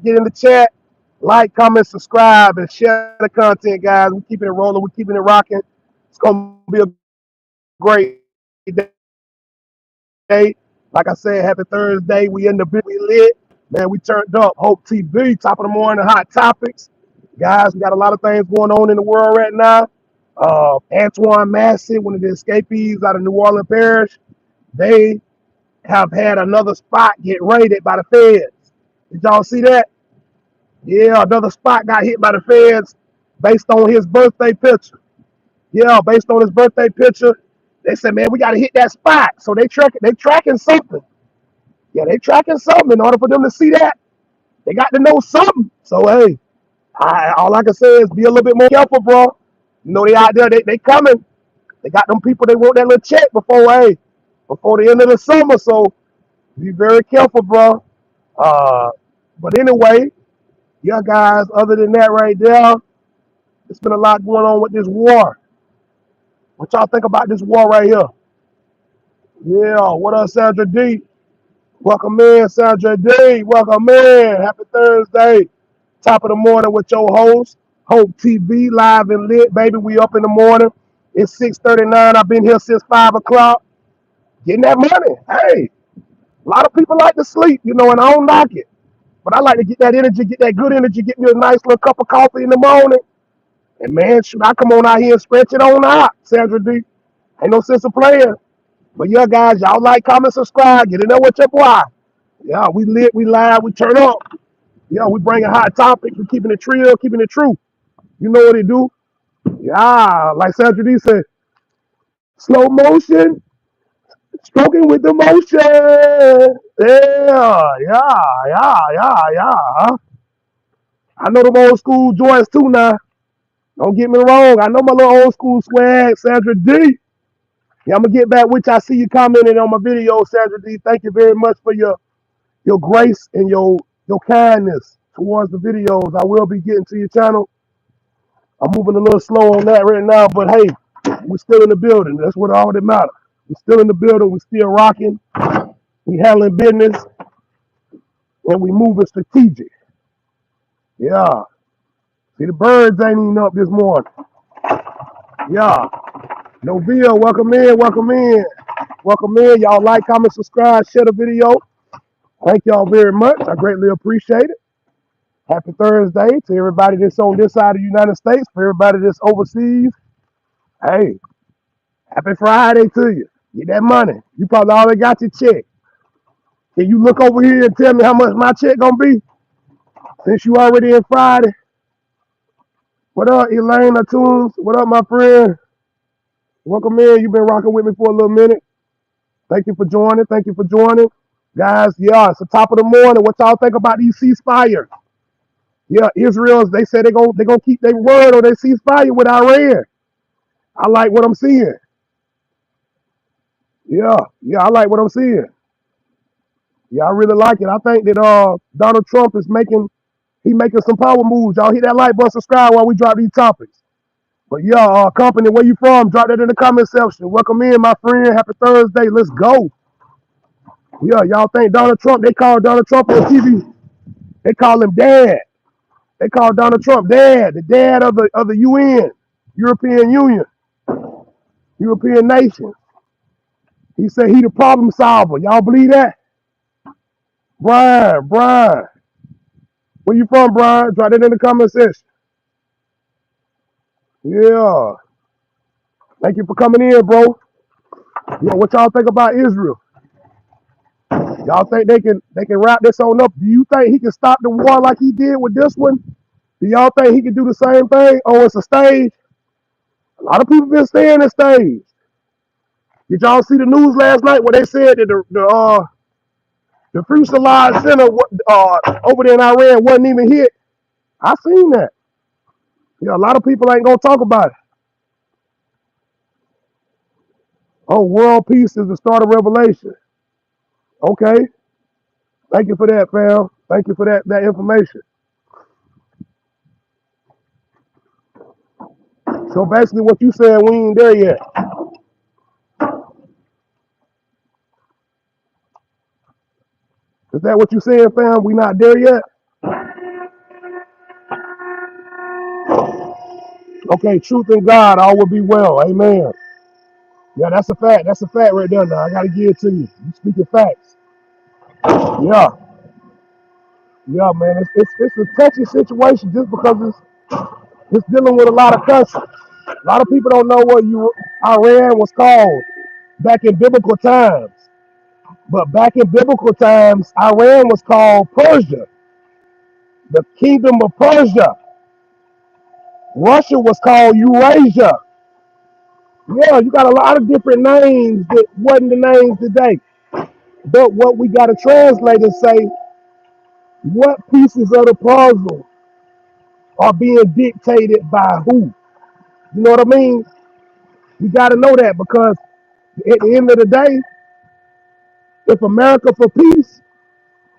get in the chat, like, comment, subscribe, and share the content, guys. We're keeping it rolling. We're keeping it rocking. It's going to be a great day. Like I said, happy Thursday. We in the building. We lit. Man, we turned up. Hope TV, top of the morning, hot topics. Guys, we got a lot of things going on in the world right now. Antoine Massey, one of the escapees out of New Orleans Parish, they have had another spot get raided by the feds. Did y'all see that? Yeah, another spot got hit by the feds based on his birthday picture. Yeah, based on his birthday picture, they said, man, we got to hit that spot. So they tracking something. Yeah, they tracking something. In order for them to see that, they got to know something. So hey, all I can say is be a little bit more careful, bro. You know they out there, they coming. They got them people they want that little check before the end of the summer. So be very careful, bro. Uh, but anyway, yeah, guys. Other than that, right there, it's been a lot going on with this war. What y'all think about this war right here? Yeah, what up, Sandra D? Welcome in, Sandra D. Welcome in. Happy Thursday. Top of the morning with your host, Hope TV, live and lit, baby. We up in the morning. It's 6:39. I've been here since 5 o'clock. Getting that money. Hey, a lot of people like to sleep, and I don't knock it. But I like to get that energy, get that good energy, get me a nice little cup of coffee in the morning. And man, shoot, I come on out here and stretch it on out, Sandra D. Ain't no sense of playing. But yeah, guys, y'all like, comment, subscribe. Get in there with your boy. Yeah, we lit, we live, we turn up. Yeah, we bringing hot topics, we keeping it real, keeping it true. You know what it do? Yeah, like Sandra D said, slow motion, stroking with the motion. Yeah. I know them old school joints too now. Don't get me wrong. I know my little old school swag, Sandra D. Yeah, I'm gonna get back with you. I see you commenting on my video, Sandra D. Thank you very much for your grace and your kindness towards the videos. I will be getting to your channel. I'm moving a little slow on that right now, but hey, we're still in the building. That's what all that matters. We're still in the building. We're still rocking. We handling business and we moving strategic. Yeah. See, the birds ain't even up this morning. Yeah. Novia, welcome in, welcome in. Welcome in. Y'all like, comment, subscribe, share the video. Thank y'all very much. I greatly appreciate it. Happy Thursday to everybody that's on this side of the United States. For everybody that's overseas, hey, happy Friday to you. Get that money. You probably already got your check. Can you look over here and tell me how much my check gonna be? Since you already in Friday. What up, Elaine Tunes? What up, my friend? Welcome in. You've been rocking with me for a little minute. Thank you for joining. Thank you for joining. Guys, yeah, it's the top of the morning. What y'all think about these ceasefires? Yeah, Israel, they said they gonna keep their word on their ceasefire with Iran. I like what I'm seeing. Yeah, I like what I'm seeing. Yeah, I really like it. I think that Donald Trump is making some power moves. Y'all hit that like button, subscribe while we drop these topics. But yeah, company, where you from? Drop that in the comment section. Welcome in, my friend. Happy Thursday. Let's go. Yeah, y'all think Donald Trump? They call Donald Trump on TV. They call him Dad. They call Donald Trump Dad, the dad of the UN, European Union, European nation. He said he the problem solver. Y'all believe that? Brian, where you from, Brian? Drop that in the comment section. Yeah. Thank you for coming in, bro. Yeah, what y'all think about Israel? Y'all think they can wrap this on up? Do you think he can stop the war like he did with this one? Do y'all think he can do the same thing? Oh, it's a stage. A lot of people been saying it's stage. Did y'all see the news last night where they said that the fuselage center over there in Iran wasn't even hit? I seen that. Yeah, a lot of people ain't gonna talk about it. Oh, world peace is the start of revelation. Okay, thank you for that, fam. Thank you for that information. So basically, what you said, we ain't there yet. Is that what you saying, fam? We not there yet? Okay, truth in God, all will be well. Amen. Yeah, that's a fact. That's a fact right there now. I gotta give it to you. You speaking facts. Yeah. Yeah, man. It's a touchy situation just because it's dealing with a lot of cussing. A lot of people don't know what Iran was called back in biblical times. But back in biblical times, Iran was called Persia, the kingdom of Persia. Russia was called Eurasia. Yeah, you got a lot of different names that wasn't the names today. But what we got to translate and say, what pieces of the puzzle are being dictated by who? You know what I mean? We got to know that because at the end of the day, if America for peace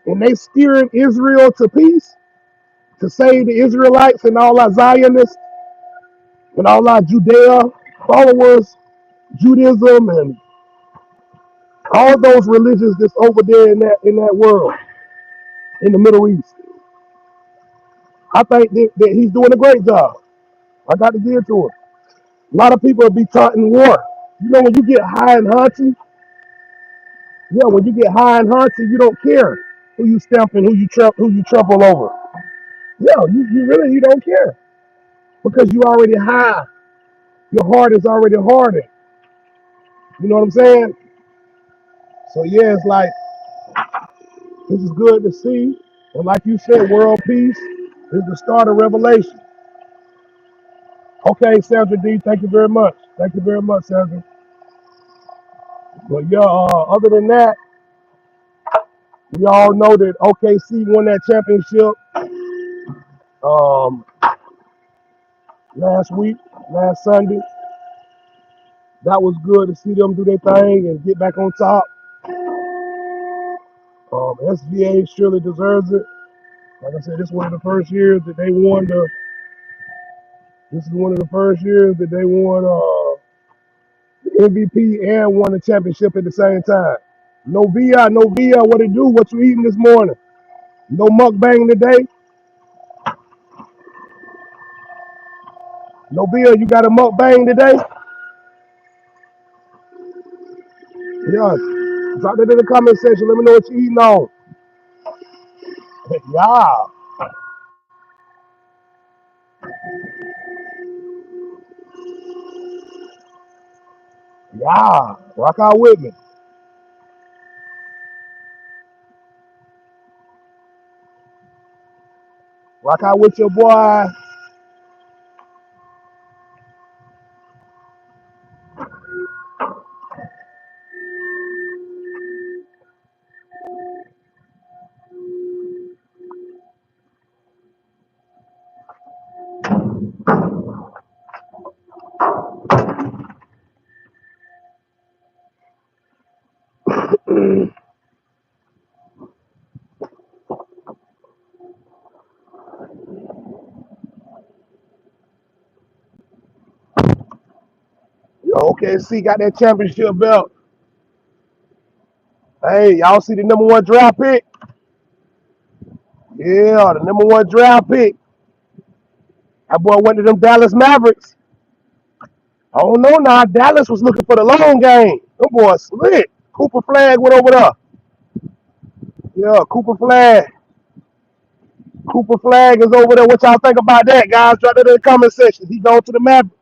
and they steering Israel to peace to save the Israelites and all our Zionists and all our Judea followers, Judaism and all those religions that's over there in that world, in the Middle East. I think that he's doing a great job. I got to give it to him. A lot of people will be taunting war. You know, when you get high and hunty, yeah, when you get high and hunty, you don't care who you stamp and who you trample over. Yeah, you really you don't care because you already high. Your heart is already hardened. You know what I'm saying? So yeah, it's like this is good to see. And like you said, world peace is the start of revelation. Okay, Sandra D, thank you very much. Thank you very much, Sandra. But yeah, other than that, we all know that OKC won that championship um, last week, last Sunday. That was good to see them do their thing and get back on top. SGA surely deserves it. Like I said, this is one of the first years that they won the. This is one of the first years that they won the MVP and won the championship at the same time. No VI, no VI. What it do? What you eating this morning? No mukbang today. No Bill, you got a mukbang today? Yeah. Drop it in the comment section. Let me know what you eating on. Yeah. Yeah. Rock out with me. Rock out with your boy. Yo, OKC got that championship belt. Hey, y'all see the number one draft pick? Yeah, the number one draft pick. That boy went to them Dallas Mavericks. I don't know now. Dallas was looking for the long game. Them boys slick. Cooper Flag went over there. Yeah, Cooper Flag. Cooper Flag is over there. What y'all think about that, guys? Drop it in the comment section. He going to the Mavericks.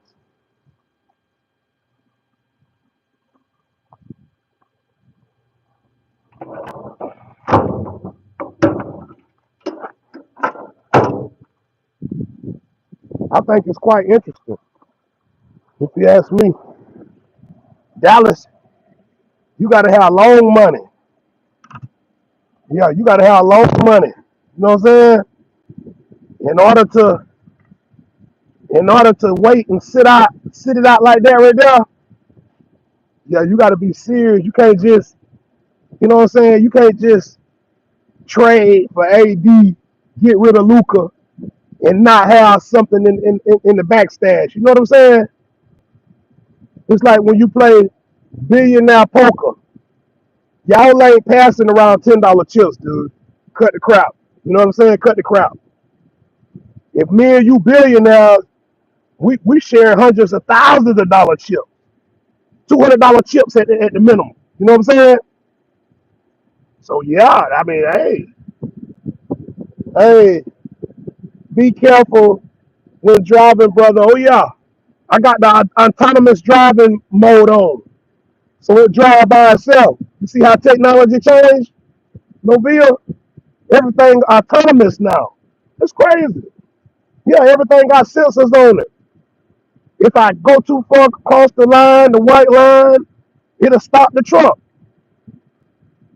I think it's quite interesting. If you ask me, Dallas, you got to have long money. Yeah, you got to have long money. You know what I'm saying? In order to, in order to wait and sit it out like that right there. Yeah, you got to be serious. You can't just, you know what I'm saying? You can't just trade for AD, get rid of Luka, and not have something in the backstage. You know what I'm saying? It's like when you play billionaire poker. Y'all ain't passing around $10 chips, dude. Cut the crap. You know what I'm saying? Cut the crap. If me and you billionaires, We share hundreds of thousands of dollar chips, $200 chips at the minimum. You know what I'm saying? So yeah, I mean, hey, be careful when driving, brother. Oh yeah, I got the autonomous driving mode on, so it drive by itself. You see how technology changed? Novia, everything autonomous now. It's crazy. Yeah, everything got sensors on it. If I go too far across the line, the white line, it'll stop the truck.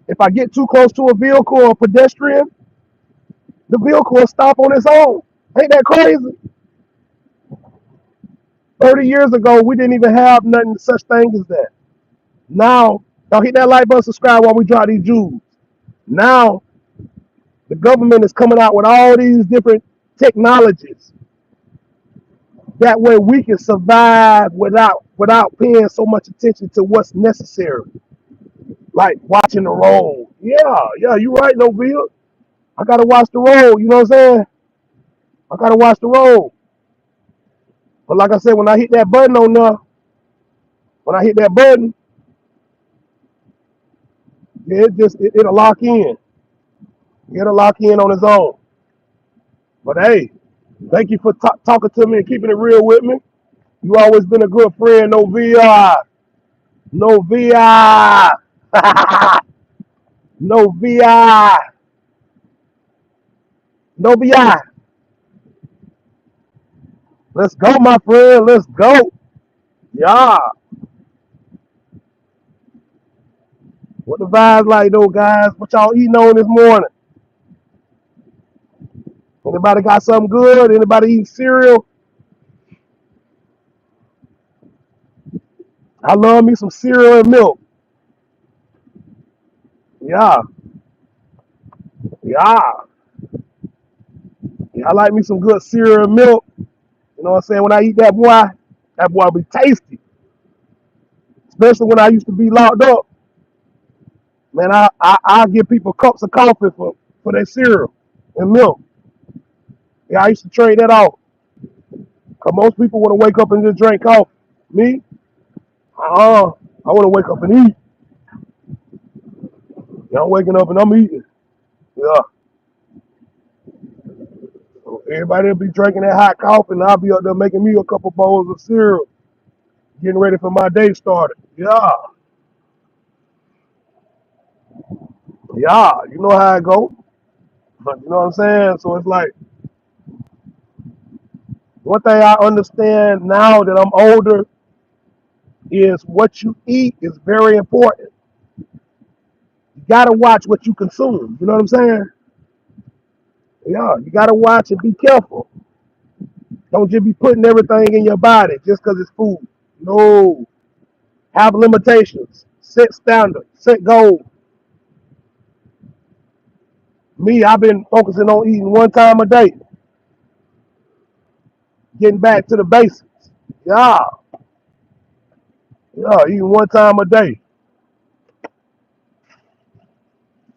If I get too close to a vehicle or a pedestrian, the vehicle will stop on its own. Ain't that crazy? 30 years ago, we didn't even have nothing such thing as that. Now, y'all hit that like button, subscribe while we drop these jewels. Now, the government is coming out with all these different technologies. That way we can survive without paying so much attention to what's necessary. Like watching the road. Yeah, you right, Noville. I gotta watch the road, you know what I'm saying? I gotta watch the road. But like I said, when I hit that button on there, when I hit that button, yeah, it'll lock in. It'll lock in on its own. But hey, thank you for talking to me and keeping it real with me. You always been a good friend, no VI. No VI. No VI. No VI. Let's go, my friend. Let's go. Yeah. What the vibes like though, guys? What y'all eating on this morning? Anybody got something good? Anybody eating cereal? I love me some cereal and milk. Yeah. Yeah. Yeah, I like me some good cereal and milk. You know what I'm saying? When I eat that boy be tasty. Especially when I used to be locked up. Man, I give people cups of coffee for their cereal and milk. Yeah, I used to trade that off. Cause most people want to wake up and just drink coffee. Me, I want to wake up and eat. Yeah, I'm waking up and I'm eating. Yeah. So everybody will be drinking that hot coffee, and I'll be up there making me a couple bowls of cereal, getting ready for my day started. Yeah, yeah. You know how it go. But you know what I'm saying? So it's like one thing I understand now that I'm older is what you eat is very important. You gotta watch what you consume. You know what I'm saying? Yeah, you gotta watch and be careful. Don't just be putting everything in your body just because it's food. No, have limitations. Set standards. Set goals. Me, I've been focusing on eating one time a day, getting back to the basics. Yeah, yeah, eating one time a day.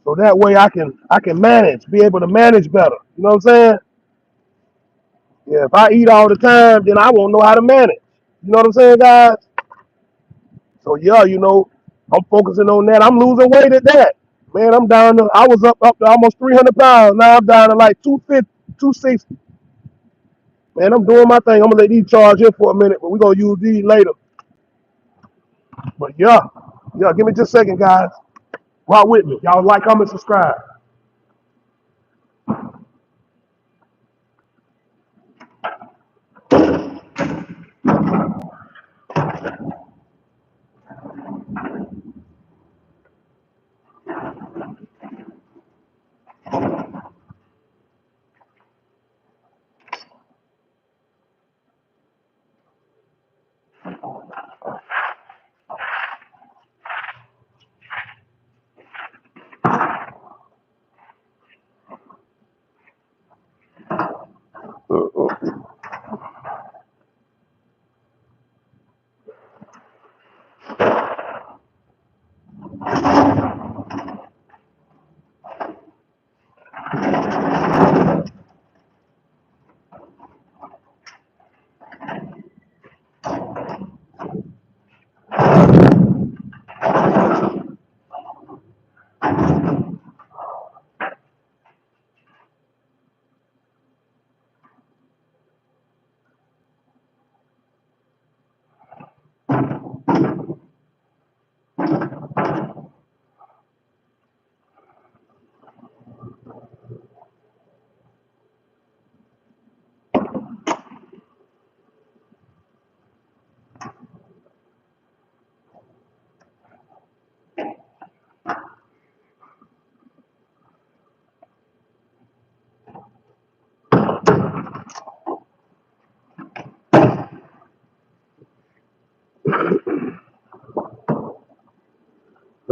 So that way I can manage, be able to manage better. You know what I'm saying? Yeah, if I eat all the time, then I won't know how to manage. You know what I'm saying, guys? So yeah, I'm focusing on that. I'm losing weight at that. Man, I'm down to I was up to almost 300 pounds. Now I'm down to like 250, 260. Man, I'm doing my thing. I'm gonna let these charge in for a minute, but we're gonna use these later. But yeah, give me just a second, guys. Rock with me. Y'all like, comment, subscribe.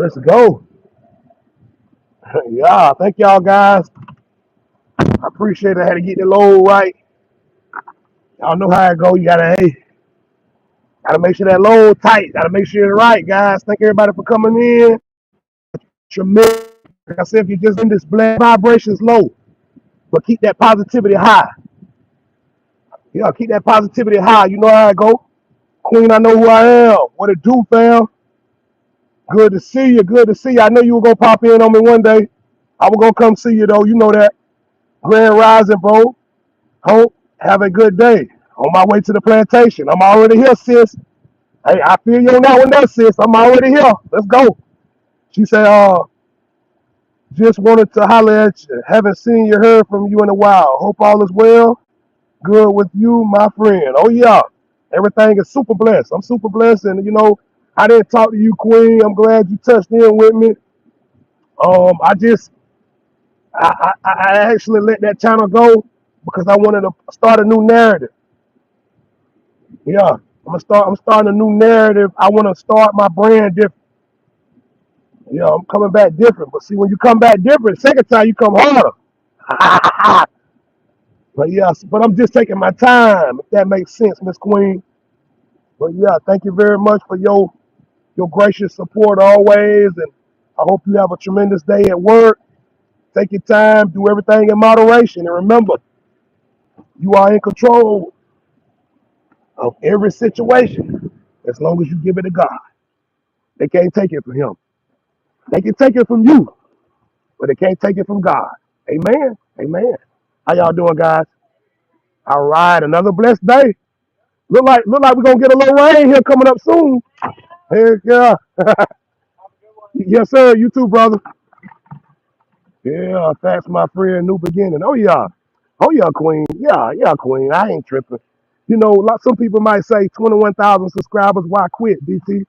Let's go. Yeah, thank y'all guys. I appreciate it. I had to get the load right. Y'all know how it go. You gotta make sure that load tight. Gotta make sure it's right, guys. Thank everybody for coming in. Tremendous. Like I said, if you just in this black vibrations low, but keep that positivity high. Yeah, keep that positivity high. You know how I go. Queen, I know who I am. What it do, fam? Good to see you. Good to see you. I know you were gonna pop in on me one day. I was gonna come see you though. You know that. Grand Rising, bro. Hope. Have a good day. On my way to the plantation. I'm already here, sis. Hey, I feel you on that one there, sis. I'm already here. Let's go. She said, just wanted to holler at you. Haven't seen you, heard from you in a while. Hope all is well. Good with you, my friend. Oh yeah. Everything is super blessed. I'm super blessed. And I didn't talk to you, Queen. I'm glad you touched in with me. I just I actually let that channel go because I wanted to start a new narrative. Yeah. I'm starting a new narrative. I want to start my brand different. Yeah, I'm coming back different. But see, when you come back different, second time you come harder. But yes, but I'm just taking my time, if that makes sense, Miss Queen. But yeah, thank you very much for your gracious support always, and I hope you have a tremendous day at work. Take your time, do everything in moderation, and remember, you are in control of every situation as long as you give it to God. They can't take it from Him. They can take it from you, but they can't take it from God. Amen. Amen. How y'all doing, guys? All right, another blessed day. Look like we're gonna get a little rain here coming up soon. Heck yeah. Yes, sir. You too, brother. Yeah, that's my friend, new beginning. Oh yeah. Oh yeah, Queen. Yeah, yeah, Queen. I ain't tripping. Some people might say 21,000 subscribers, why quit, DT?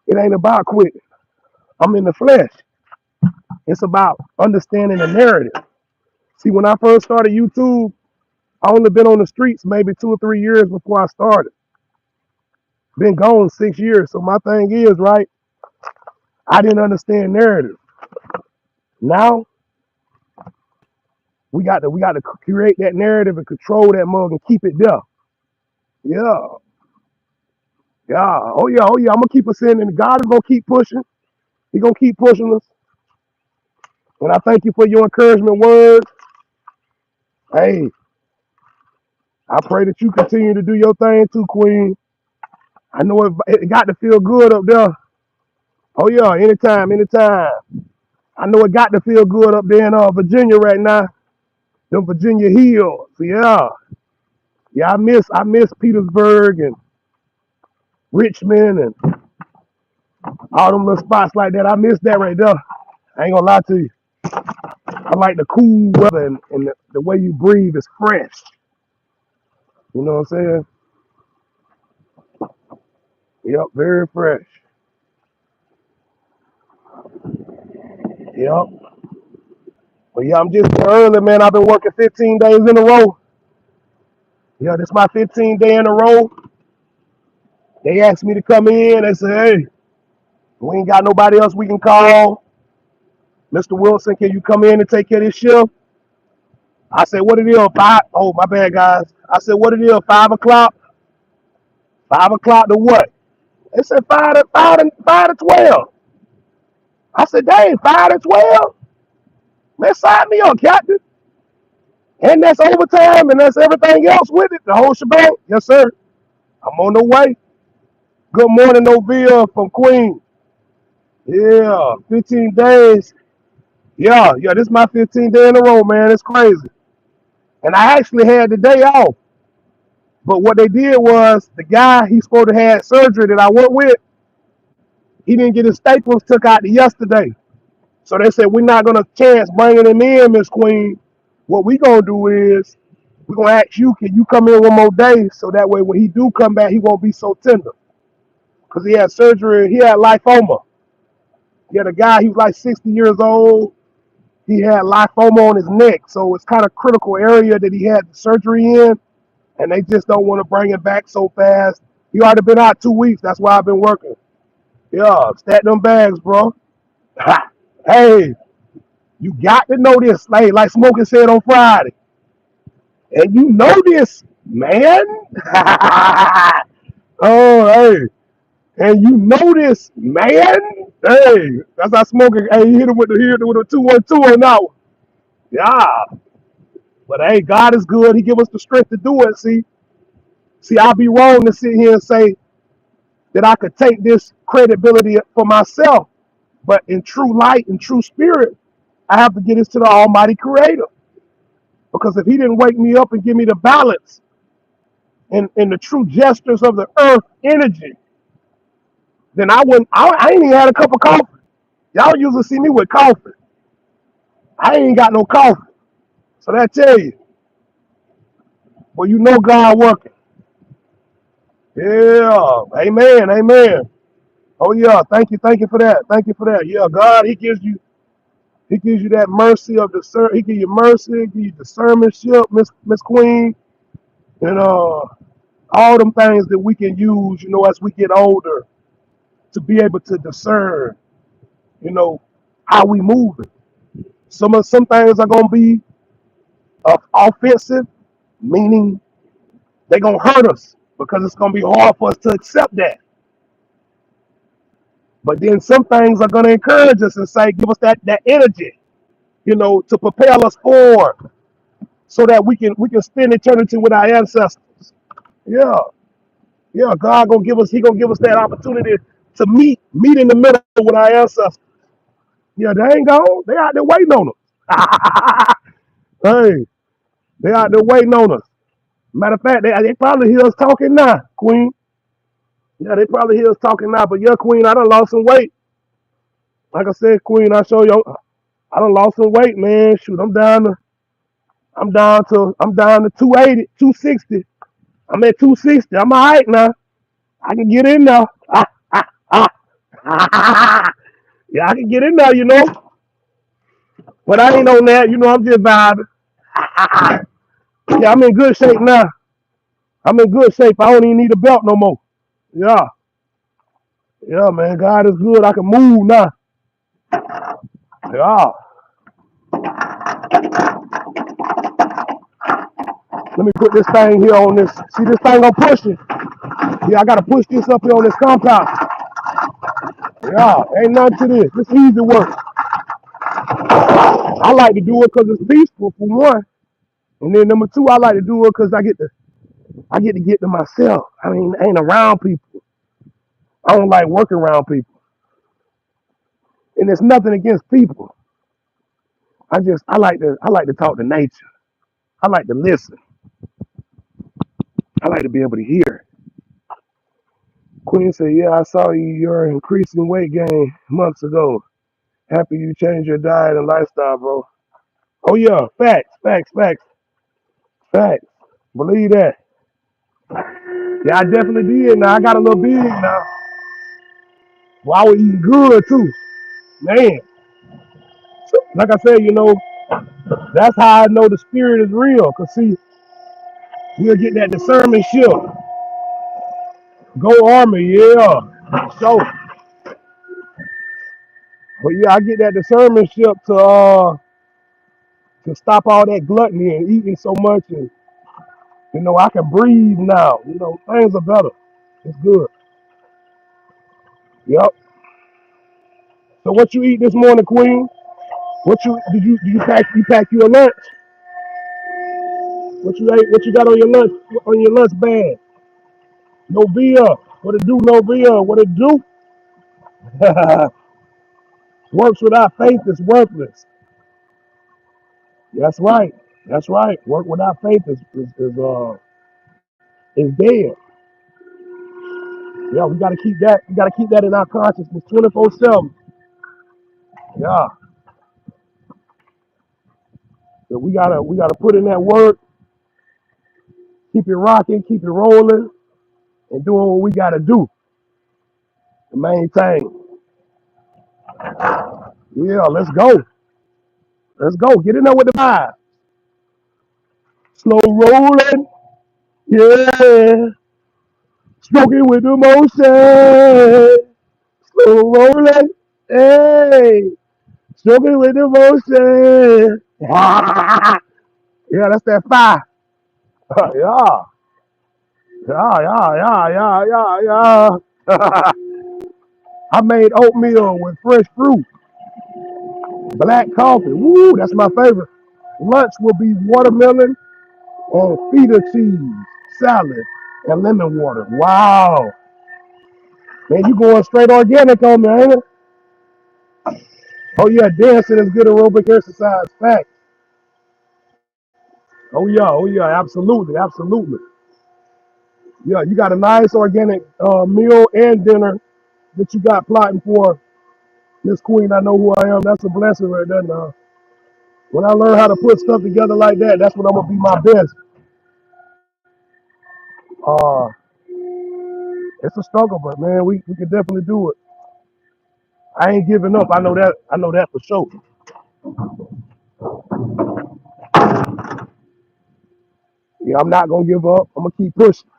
It ain't about quitting. I'm in the flesh. It's about understanding the narrative. See, when I first started YouTube, I only been on the streets maybe 2 or 3 years before I started. Been gone 6 years. So my thing is, right, I didn't understand narrative. Now we got to create that narrative and control that mug and keep it there. Yeah. Yeah. Oh yeah. Oh yeah. I'm gonna keep us in, and God is gonna keep pushing. He gonna keep pushing us. And I thank you for your encouragement words. Hey, I pray that you continue to do your thing too, Queen. I know it got to feel good up there. Oh yeah, anytime, anytime. I know it got to feel good up there in Virginia right now. The Virginia Hills. Yeah. Yeah, I miss Petersburg and Richmond and all them little spots like that. I miss that right there. I ain't gonna lie to you. I like the cool weather and the way you breathe is fresh. You know what I'm saying? Yep, very fresh. Yep. But yeah, I'm just early, man. I've been working 15 days in a row. Yeah, this is my 15th day in a row. They asked me to come in. They said, hey, we ain't got nobody else we can call. Mr. Wilson, can you come in and take care of this shift? I said, what it is? Oh, my bad, guys. I said, what it is? 5 o'clock? 5 o'clock to what? They said 5 to 12. I said, dang, 5 to 12? Man, sign me up, Captain. And that's overtime and that's everything else with it. The whole shebang. Yes, sir. I'm on the way. Good morning, Novia from Queens. Yeah, 15 days. Yeah, this is my 15th day in a row, man. It's crazy. And I actually had the day off. But what they did was the guy he's supposed to have surgery that I work with, he didn't get his staples took out yesterday. So they said, we're not going to chance bringing him in, Miss Queen. What we going to do is we're going to ask you, can you come in one more day so that way when he do come back, he won't be so tender. Because he had surgery, he had lymphoma. He had a guy, he was like 60 years old. He had lymphoma on his neck. So it's kind of critical area that he had the surgery in. And they just don't want to bring him back so fast. He already been out 2 weeks. That's why I've been working. Yeah, stack them bags, bro. Hey, you got to know this. Like Smoking said on Friday. And you know this, man. Oh, hey. And you know this, man. Hey, that's how Smoking. Hey, he hit him with the 2-1-2 on that one. Yeah. But hey, God is good. He give us the strength to do it. See, I'd be wrong to sit here and say that I could take this credibility for myself. But in true light and true spirit, I have to get this to the Almighty Creator. Because if He didn't wake me up and give me the balance and the true gestures of the earth energy, then I wouldn't. I ain't even had a cup of coffee. Y'all usually see me with coffee. I ain't got no coffee. So that tell you. Well, you know God working. Yeah. Amen. Amen. Oh yeah. Thank you for that. Thank you for that. Yeah, God, He gives you that mercy of discern. He gives you mercy, give you discernmentship, Miss Queen, and all them things that we can use, as we get older to be able to discern, you know, how we move it. Some things are gonna be offensive, meaning they're gonna hurt us because it's gonna be hard for us to accept that. But then some things are gonna encourage us and say, give us that energy, to propel us forward so that we can spend eternity with our ancestors. Yeah, yeah. God gonna give us. He gonna give us that opportunity to meet in the middle with our ancestors. Yeah, they ain't gone. They out there waiting on us. Hey, they out there waiting on us. Matter of fact, they probably hear us talking now, Queen. Yeah, they probably hear us talking now. But yeah, Queen, I done lost some weight. Like I said, Queen, I done lost some weight, man. Shoot, I'm down to 280, 260. I'm at 260. I'm all right now. I can get in now. Yeah, I can get in there. But I ain't on that. I'm just vibing. Yeah, I'm in good shape now. I'm in good shape. I don't even need a belt no more. Yeah. Yeah, man. God is good. I can move now. Yeah. Let me put this thing here on this. See this thing I'm pushing? Yeah, I gotta push this up here on this compound. Yeah, ain't nothing to this. This easy work. I like to do it because it's peaceful for one. And then number two, I like to do it because I get to get to myself. I mean, I ain't around people. I don't like working around people. And there's nothing against people. I like to talk to nature. I like to listen. I like to be able to hear. Queen said, yeah, I saw your increasing weight gain months ago. Happy you changed your diet and lifestyle, bro. Oh yeah, facts, facts, facts, facts. Believe that. Yeah, I definitely did. Now I got a little big now. Well, I was eating good too. Man. Like I said, that's how I know the spirit is real. Cause see, we'll get that discernment shift. Go Army, yeah. So, but yeah, I get that discernment shift to stop all that gluttony and eating so much, and I can breathe now. Things are better. It's good. Yep. So what you eat this morning, Queen? What you pack you a lunch? What you ate? What you got on your lunch bag? Novia. What it do, Novia? What it do? Works without faith is worthless. That's right. That's right. Work without faith is dead. Yeah, we gotta keep that. We gotta keep that in our consciousness 24/7. Yeah. So we gotta put in that work, keep it rocking, keep it rolling, and doing what we gotta do to maintain. Yeah, let's go. Let's go. Get in there with the vibe. Slow rolling. Yeah. Smoking with emotion. Rolling. Hey, stroking with emotion. Yeah, that's that fire. Yeah, yeah. I made oatmeal with fresh fruit, black coffee. Woo, that's my favorite. Lunch will be watermelon and feta cheese, salad, and lemon water. Wow. Man, you going straight organic on me, ain't it? Oh yeah, dancing is good aerobic exercise. Fact. Oh yeah, absolutely, absolutely. Yeah, you got a nice organic meal and dinner that you got plotting for Miss Queen. I know who I am. That's a blessing right there now. When I learn how to put stuff together like that, that's when I'm gonna be my best. Uh, it's a struggle, but man, we can definitely do it. I ain't giving up. I know that. I know that for sure. Yeah, I'm not gonna give up. I'm gonna keep pushing.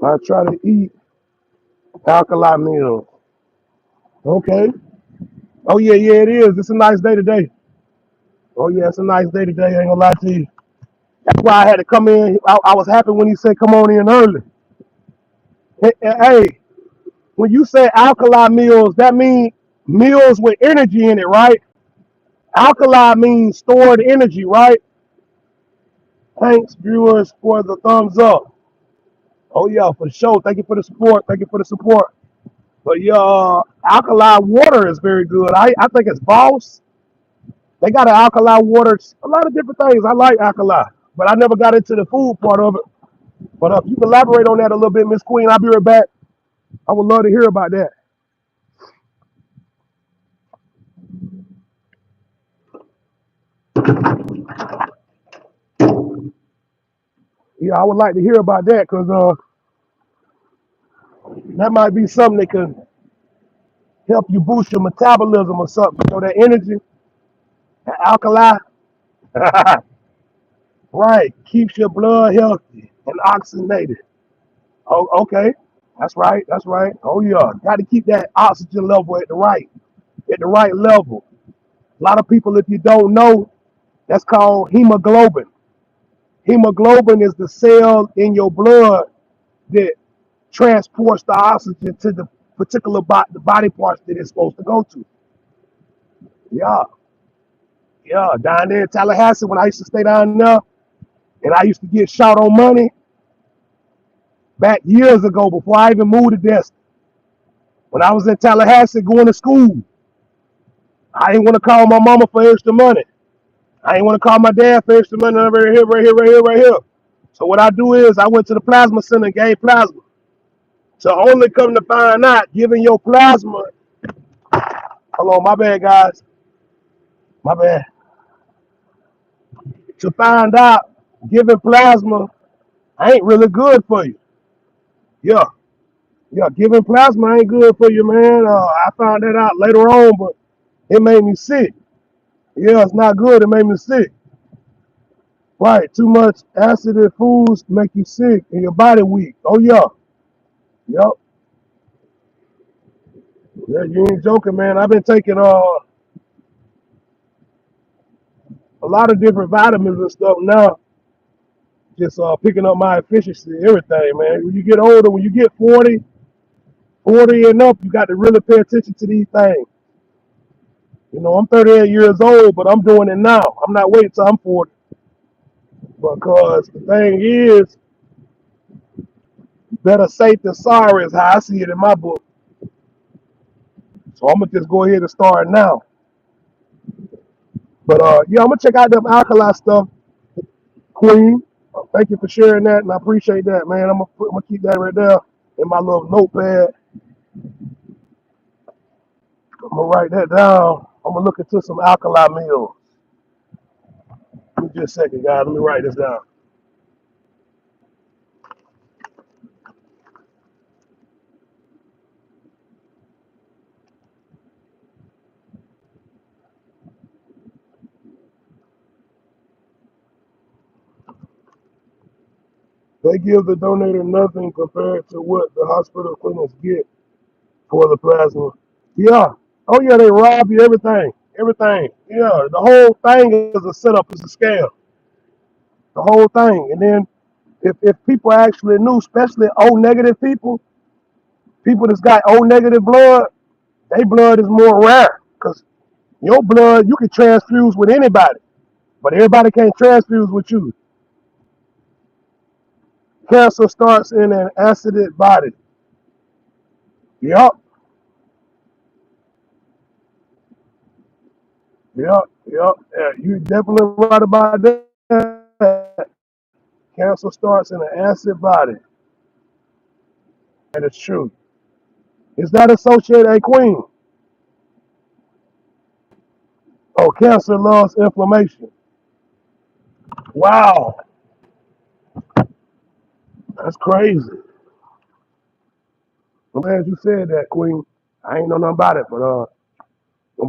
I try to eat alkali meals. Okay. Oh yeah, yeah, it is. It's a nice day today. Oh yeah, it's a nice day today. I ain't gonna lie to you. That's why I had to come in. I was happy when he said come on in early. Hey, when you say alkali meals, that means meals with energy in it, right? Alkali means stored energy, right? Thanks, viewers, for the thumbs up. Oh yeah, for sure. Thank you for the support. Thank you for the support. But yeah, alkali water is very good. I think it's Boss. They got an alkali water. A lot of different things. I like alkali, but I never got into the food part of it. But if you can elaborate on that a little bit, Miss Queen, I'll be right back. I would love to hear about that. Yeah, I would like to hear about that because that might be something that could help you boost your metabolism or something. So that energy, that alkali, right, keeps your blood healthy and oxygenated. Oh, okay, that's right, that's right. Oh yeah, got to keep that oxygen level at the right level. A lot of people, if you don't know, that's called hemoglobin. Hemoglobin is the cell in your blood that transports the oxygen to the particular the body parts that it's supposed to go to. Yeah, yeah. Down there in Tallahassee, when I used to stay down there, and I used to get shot on money back years ago before I even moved to Destin. When I was in Tallahassee going to school, I didn't want to call my mama for extra money. I didn't want to call my dad for extra money. Right here, right here, right here, right here. So what I do is I went to the plasma center and gave plasma. So only come to find out, giving your plasma. Hold on, my bad, guys. My bad. To find out, giving plasma ain't really good for you. Yeah, yeah, giving plasma ain't good for you, man. I found that out later on, but it made me sick. Yeah, it's not good. It made me sick. Right, too much acid in foods make you sick and your body weak. Oh yeah, yep. Yeah, you ain't joking, man. I've been taking a lot of different vitamins and stuff now. Just picking up my efficiency, everything, man. When you get older, when you get 40 and up, you got to really pay attention to these things. You know, I'm 38 years old, but I'm doing it now. I'm not waiting till I'm 40 because the thing is, better safe than sorry is how I see it in my book. So I'm gonna just go ahead and start now. But yeah, I'm gonna check out them alkali stuff, Queen. Thank you for sharing that, and I appreciate that, man. I'm gonna keep that right there in my little notepad. I'm gonna write that down. I'm gonna look into some alkali meals. Give me just a second, guys. Let me write this down. They give the donator nothing compared to what the hospital clinics get for the plasma. Yeah. Oh yeah, they rob you everything. Everything. Yeah. The whole thing is a setup, it's a scam. The whole thing. And then if people actually knew, especially O negative people that's got O negative blood, their blood is more rare. Because your blood you can transfuse with anybody. But everybody can't transfuse with you. Cancer starts in an acidic body. Yep. Yep. Yep. Yeah, you definitely right about that. Cancer starts in an acid body. That is true. Is that associated a queen? Oh, cancer loves inflammation. Wow, that's crazy. I'm glad you said that, Queen. I ain't know nothing about it, but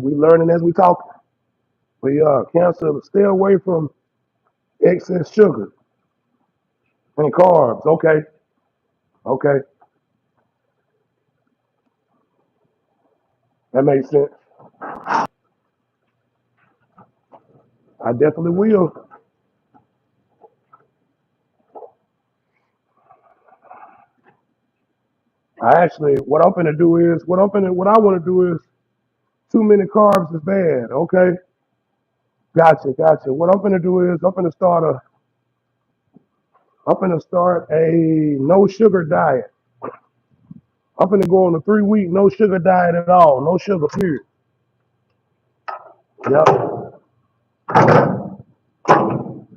we learning as we talk. But yeah, cancer, stay away from excess sugar and carbs. Okay, okay, that makes sense. I definitely will. I actually, what I want to do is too many carbs is bad. Okay, gotcha, gotcha. What I'm gonna do is I'm gonna start a no sugar diet. I'm gonna go on a 3 week no sugar diet at all, no sugar period. Yep.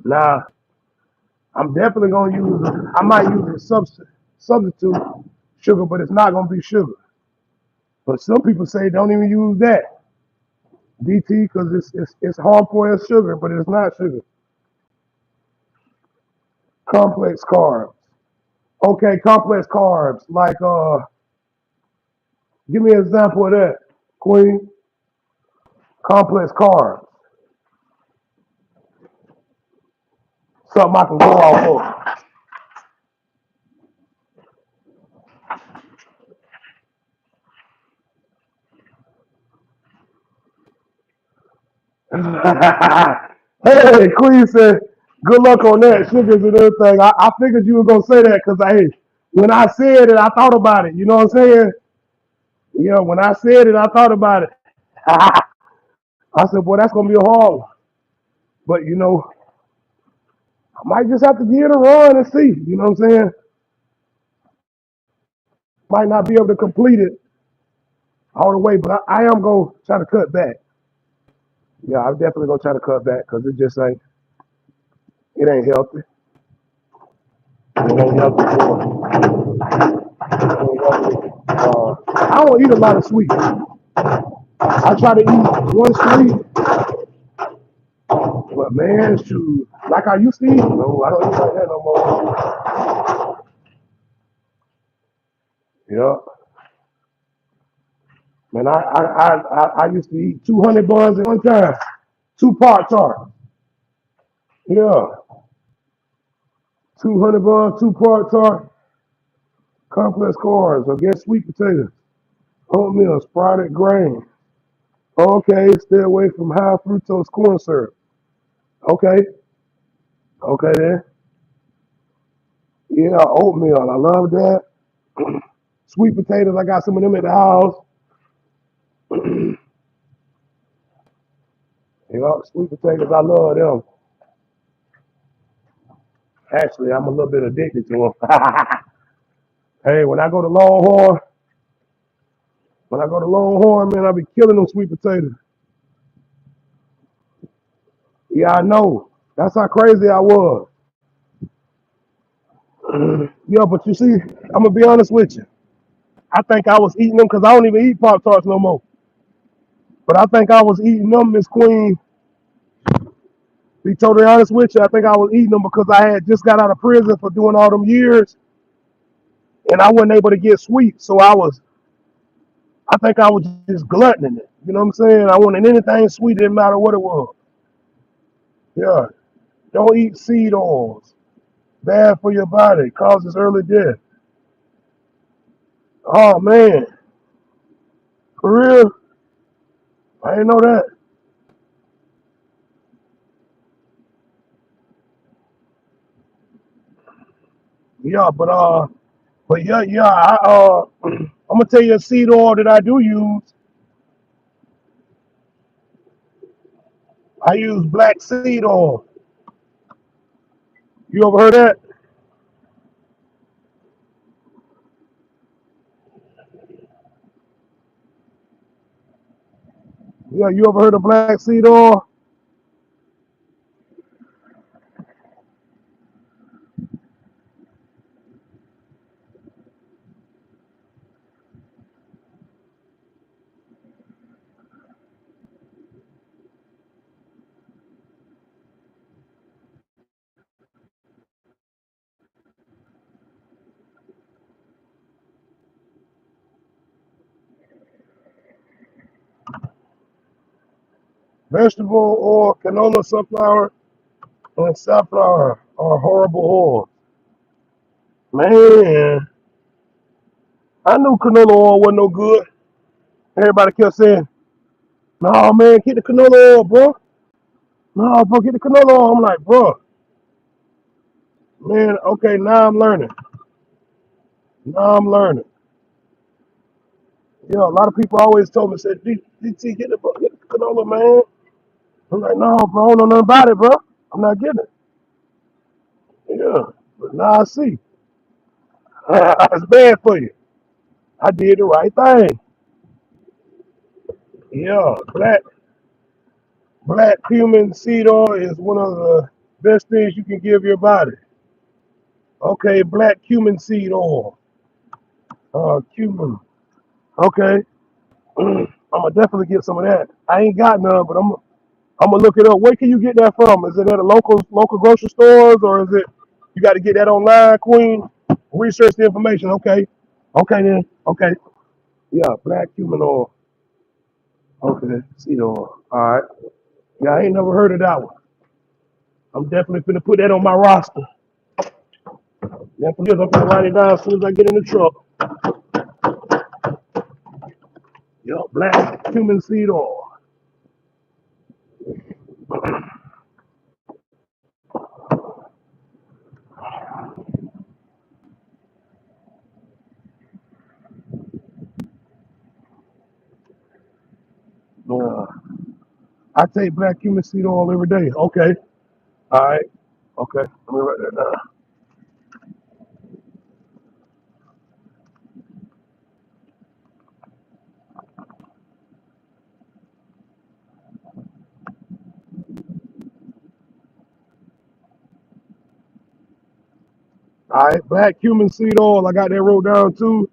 Now I'm definitely gonna use. I might use a substitute sugar, but it's not gonna be sugar. But some people say don't even use that DT because it's harmful as sugar, but it's not sugar. Complex carbs. Okay, complex carbs. Like give me an example of that, Queen. Complex carbs. Something I can go off of. Hey, Queen said, good luck on that, sugars and everything. I figured you were going to say that because when I said it, I thought about it. You know what I'm saying? Yeah, when I said it, I thought about it. I said, boy, that's going to be a hard one. But, I might just have to give it a run and see. You know what I'm saying? Might not be able to complete it all the way, but I am going to try to cut back. Yeah, I'm definitely going to try to cut back because it ain't healthy. It ain't healthy for I don't eat a lot of sweets. I try to eat one sweet, but man, shoot, like I used to eat. No, I don't eat like that no more. Yeah, man, I used to eat 200 buns at one time, two part tart. Yeah, 200 buns, two part tart, complex carbs. I guess sweet potatoes, oatmeal, sprouted grain. Okay, stay away from high fructose corn syrup. Okay, okay then. Yeah, oatmeal. I love that. Sweet potatoes. I got some of them at the house. Sweet potatoes. I love them. Actually, I'm a little bit addicted to them. Hey, when I go to Longhorn, man, I be killing them sweet potatoes. Yeah, I know. That's how crazy I was. Yeah, but you see, I'm gonna be honest with you. I think I was eating them because I don't even eat Pop Tarts no more. But I think I was eating them, Miss Queen. Be totally honest with you, I think I was eating them because I had just got out of prison for doing all them years, and I wasn't able to get sweet. So I think I was just gluttoning it. You know what I'm saying? I wanted anything sweet, didn't matter what it was. Yeah. Don't eat seed oils. Bad for your body. Causes early death. Oh man, for real? I didn't know that. Yeah, but yeah. I'm gonna tell you a seed oil that I do use. I use black seed oil. You ever heard that? Yeah, you ever heard of black seed oil? Vegetable oil, canola, sunflower, and safflower are horrible oil. Man, I knew canola oil wasn't no good. Everybody kept saying, "No, man, get the canola oil, bro. No, bro, get the canola oil." I'm like, bro, man, okay, now I'm learning. Now I'm learning. Yeah, a lot of people always told me, said, DT, get the canola, man. I'm like, no, bro, I don't know nothing about it, bro. I'm not getting it. Yeah, but now I see. It's bad for you. I did the right thing. Yeah, black cumin seed oil is one of the best things you can give your body. Okay, black cumin seed oil. Cumin. Okay. I'm gonna definitely get some of that. I ain't got none, but I'm gonna look it up. Where can you get that from? Is it at a local grocery stores, or is it you got to get that online, Queen? Research the information. Okay. Okay then. Okay. Yeah, black cumin oil. Okay, seed oil. All right. Yeah, I ain't never heard of that one. I'm definitely gonna put that on my roster. Definitely, I'm gonna write it down as soon as I get in the truck. Yo, black cumin seed oil. Uh, I take black cumin seed oil every day. Okay. All right. Okay. Let me write that down. All right. Black cumin seed oil. I got that wrote down too.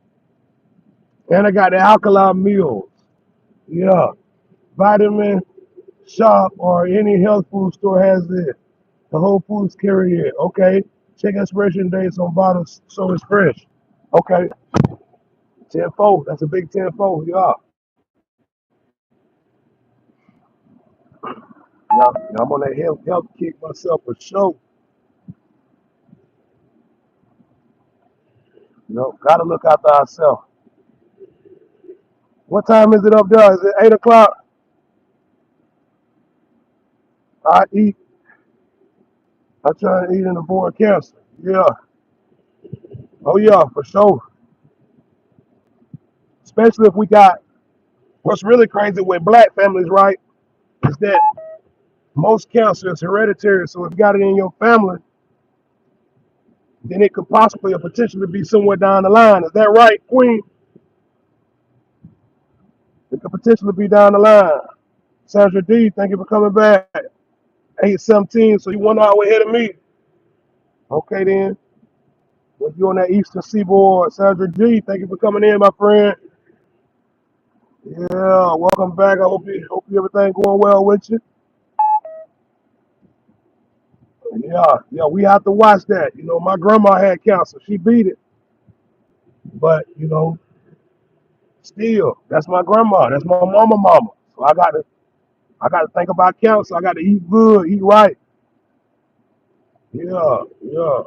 And I got the alkaline meals. Yeah. Vitamin Shop or any health food store has it. The Whole Foods carry it. Okay. Check expiration dates on bottles so it's fresh. Okay. 10-4. That's a big 10-4. Yeah. Yeah. I'm on that health kick myself for sure. Gotta look after ourselves. What time is it up there? Is it 8 o'clock? I eat. I try to eat and avoid cancer. Yeah. Oh yeah, for sure. Especially if we got what's really crazy with black families, right? Is that most cancer is hereditary. So if you got it in your family, then it could possibly or potentially be somewhere down the line. Is that right, Queen? It could potentially be down the line. Sandra D, thank you for coming back. 817, so you 1 hour ahead of me. Okay then. If you on that eastern seaboard, Sandra G, thank you for coming in, my friend. Yeah, welcome back. I hope you everything going well with you. Yeah, we have to watch that. My grandma had cancer. She beat it. But, still, that's my grandma. That's my mama. So I gotta think about cancer. I gotta eat good, eat right. Yeah, yeah.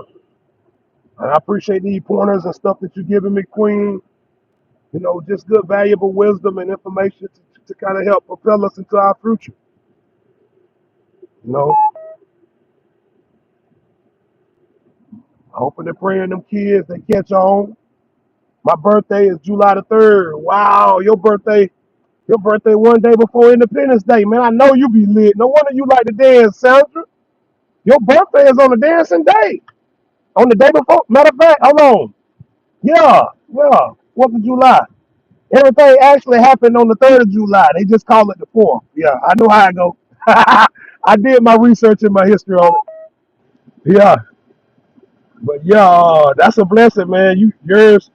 And I appreciate these pointers and stuff that you're giving me, Queen. You know, just good, valuable wisdom and information to kind of help propel us into our future. You know, hoping and praying them kids they catch on. My birthday is July the 3rd. Wow, your birthday one day before Independence Day, man. I know you be lit. No wonder you like to dance, Sandra. Your birthday is on the dancing day. On the day before. Matter of fact, hold on. Yeah. 4th of July. Everything actually happened on the 3rd of July. They just call it the 4th. Yeah, I know how I go. I did my research and my history on it. Yeah. But yeah, that's a blessing, man. Yours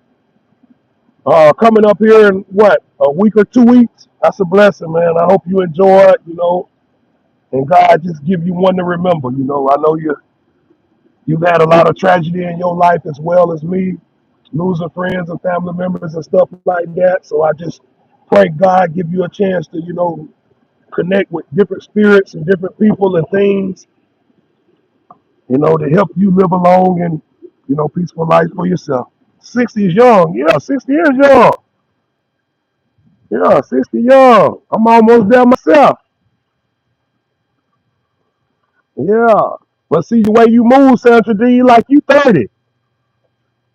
coming up here in what, a week or 2 weeks? That's a blessing, man. I hope you enjoy it, you know, and God just give you one to remember. You know, I know you've had a lot of tragedy in your life as well as me, losing friends and family members and stuff like that. So I just pray God give you a chance to, you know, connect with different spirits and different people and things, you know, to help you live a long and, you know, peaceful life for yourself. 60 is young. Yeah, 60 is young. Yeah, 60 young. I'm almost there myself. Yeah. But see the way you move, Sandra D, like you 30.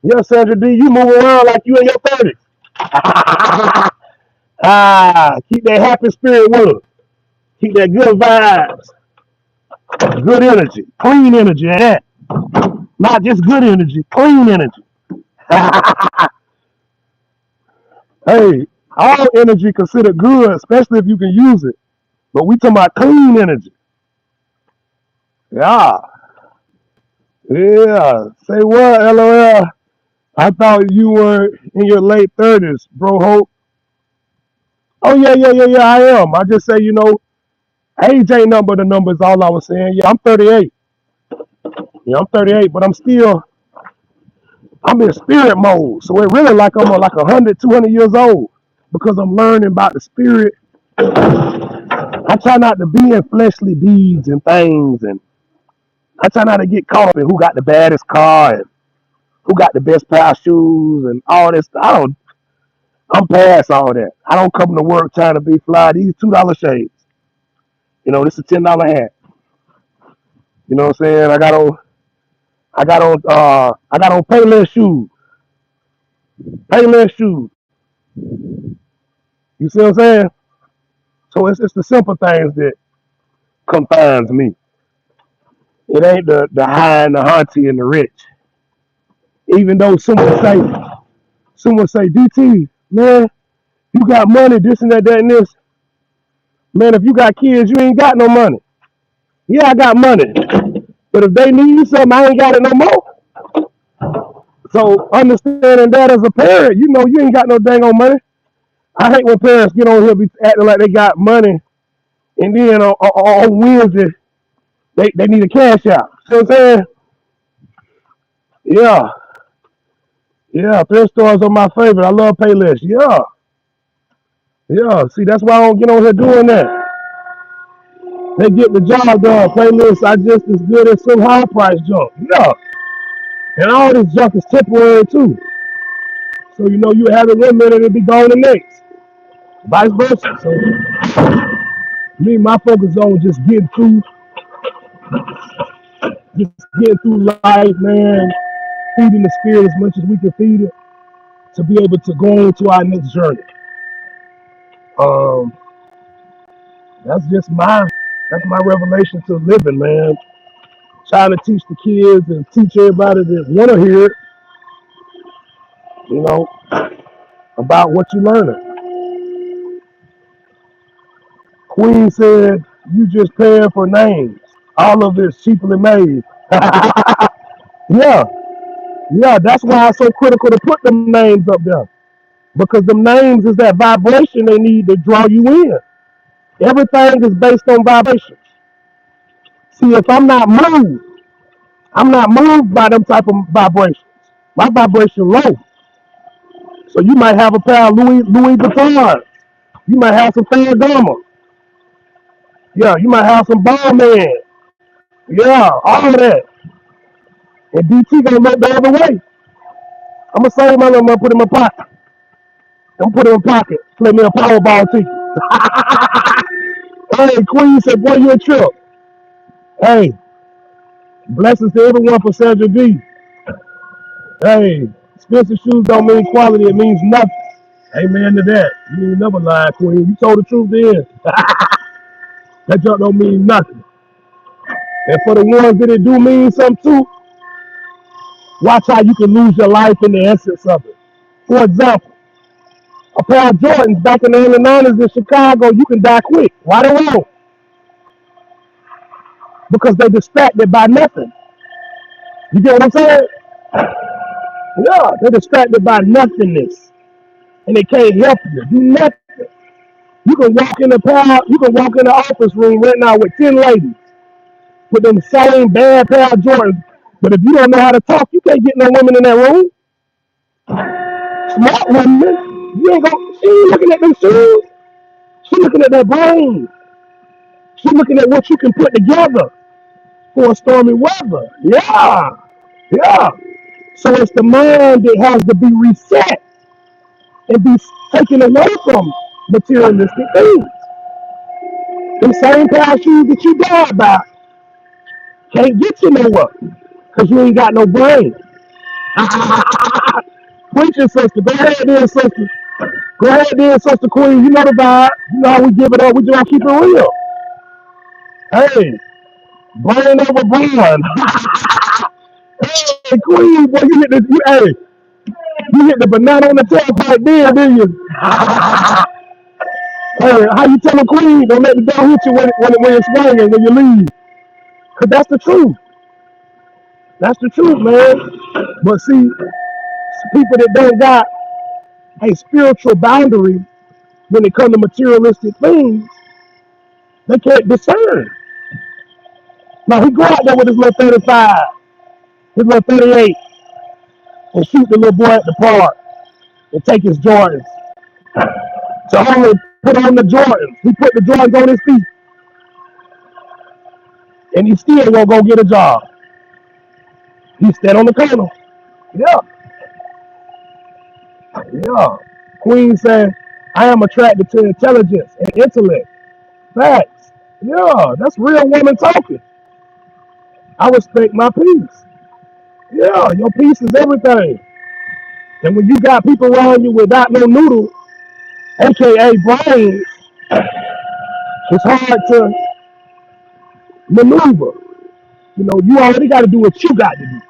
Yeah, Sandra D, you move around like you in your 30s. Keep that happy spirit with us. Keep that good vibes, good energy, clean energy, and that. Not just good energy, clean energy. Hey, all energy considered good, especially if you can use it. But we talking about clean energy. Yeah. Yeah. Say what, LOL? I thought you were in your late 30s, bro. Hope. Oh, yeah. I am. I just say, you know, age ain't nothing but a number, is all I was saying. Yeah, I'm 38. Yeah, I'm 38, but I'm in spirit mode. So it really like I'm like 100, 200 years old because I'm learning about the spirit. I try not to be in fleshly deeds and things, and I try not to get caught up in who got the baddest car and who got the best pair of shoes and all this. I'm past all that. I don't come to work trying to be fly. These $2 shades. You know, this is $10 hat. You know what I'm saying? I got on Payless shoes. Payless shoes. You see what I'm saying? So it's the simple things that confines me. It ain't the high and the hunty and the rich. Even though someone say, DT, man, you got money, this and that and this. Man, if you got kids, you ain't got no money. Yeah, I got money. But if they need something, I ain't got it no more. So understanding that as a parent, you know you ain't got no dang on money. I hate when parents get on here be acting like they got money and then on Wednesday they need a cash out. See what I'm saying? Yeah. Yeah, thrift stores are my favorite. I love Payless. Yeah. Yeah. See, that's why I don't get on here doing that. They get the job done. Payless, I just as good as some high price junk. Yeah. And all this junk is temporary too. So you know you have it one minute and be gone the next. Vice versa. So me, my focus on just getting through life, man, feeding the spirit as much as we can feed it to be able to go into our next journey. Um, that's my revelation to living, man. Trying to teach the kids and teach everybody that want to hear it, you know, about what you're learning. Queen said, you just paying for names. All of it's cheaply made. Yeah, yeah, that's why it's so critical to put them names up there. Because them names is that vibration they need to draw you in. Everything is based on vibrations. See, if I'm not moved by them type of vibrations. My vibration low. So you might have a pair of Louis Vuitton. You might have some Ferragamo. Yeah, you might have some Ballman. Yeah, all of that. And DT gonna look the other way. I'm gonna save my little money, put it in my pocket. I'm gonna put it in my pocket. Play me a Powerball ticket. Hey, Queen said, boy, you a trip. Hey, blessings to everyone for Sandra D. Hey, expensive shoes don't mean quality, it means nothing. Amen to that. You ain't never lied, Queen. You told the truth then. That junk don't mean nothing. And for the ones that it do mean something too, watch how you can lose your life in the essence of it. For example, a pair of Jordans back in the early 90s in Chicago, you can die quick. Right or wrong? Because they're distracted by nothing. You get what I'm saying? Yeah, they're distracted by nothingness. And they can't help you. Do nothing. You can walk in the office room right now with 10 ladies with them same bad pair of Jordans. But if you don't know how to talk, you can't get no women in that room. Smart women, you ain't gonna, she ain't looking at them shoes. She looking at that brain. She looking at what you can put together for a stormy weather. Yeah, yeah. So it's the mind that has to be reset and be taken away from materialistic things. The same pair of shoes that you died by can't get you nowhere because you ain't got no brain. Preaching sister, go ahead then, sister. Go ahead then, sister Queen. You know the vibe. You know how we give it up. We just keep it real. Hey, brain over brawn. Hey, Queen, boy, you hit the banana on the tailpipe there, didn't you? Hey, how you tell a Queen? Don't let the dog hit you when it's swinging when you leave. Cause that's the truth. That's the truth, man. But see, people that don't got a spiritual boundary when it comes to materialistic things, they can't discern. Now he go out there with his little 35, his little 38, and shoot the little boy at the park and take his Jordans. To only put on the Jordans. He put the Jordans on his feet, and he still won't go get a job. He stand on the corner. Yeah, yeah. Queen said, I am attracted to intelligence and intellect. Facts. Yeah, that's real woman talking. I respect my peace. Yeah, your peace is everything. And when you got people around you without no noodle, aka brains, it's hard to maneuver. You know, you already got to do what you got to do.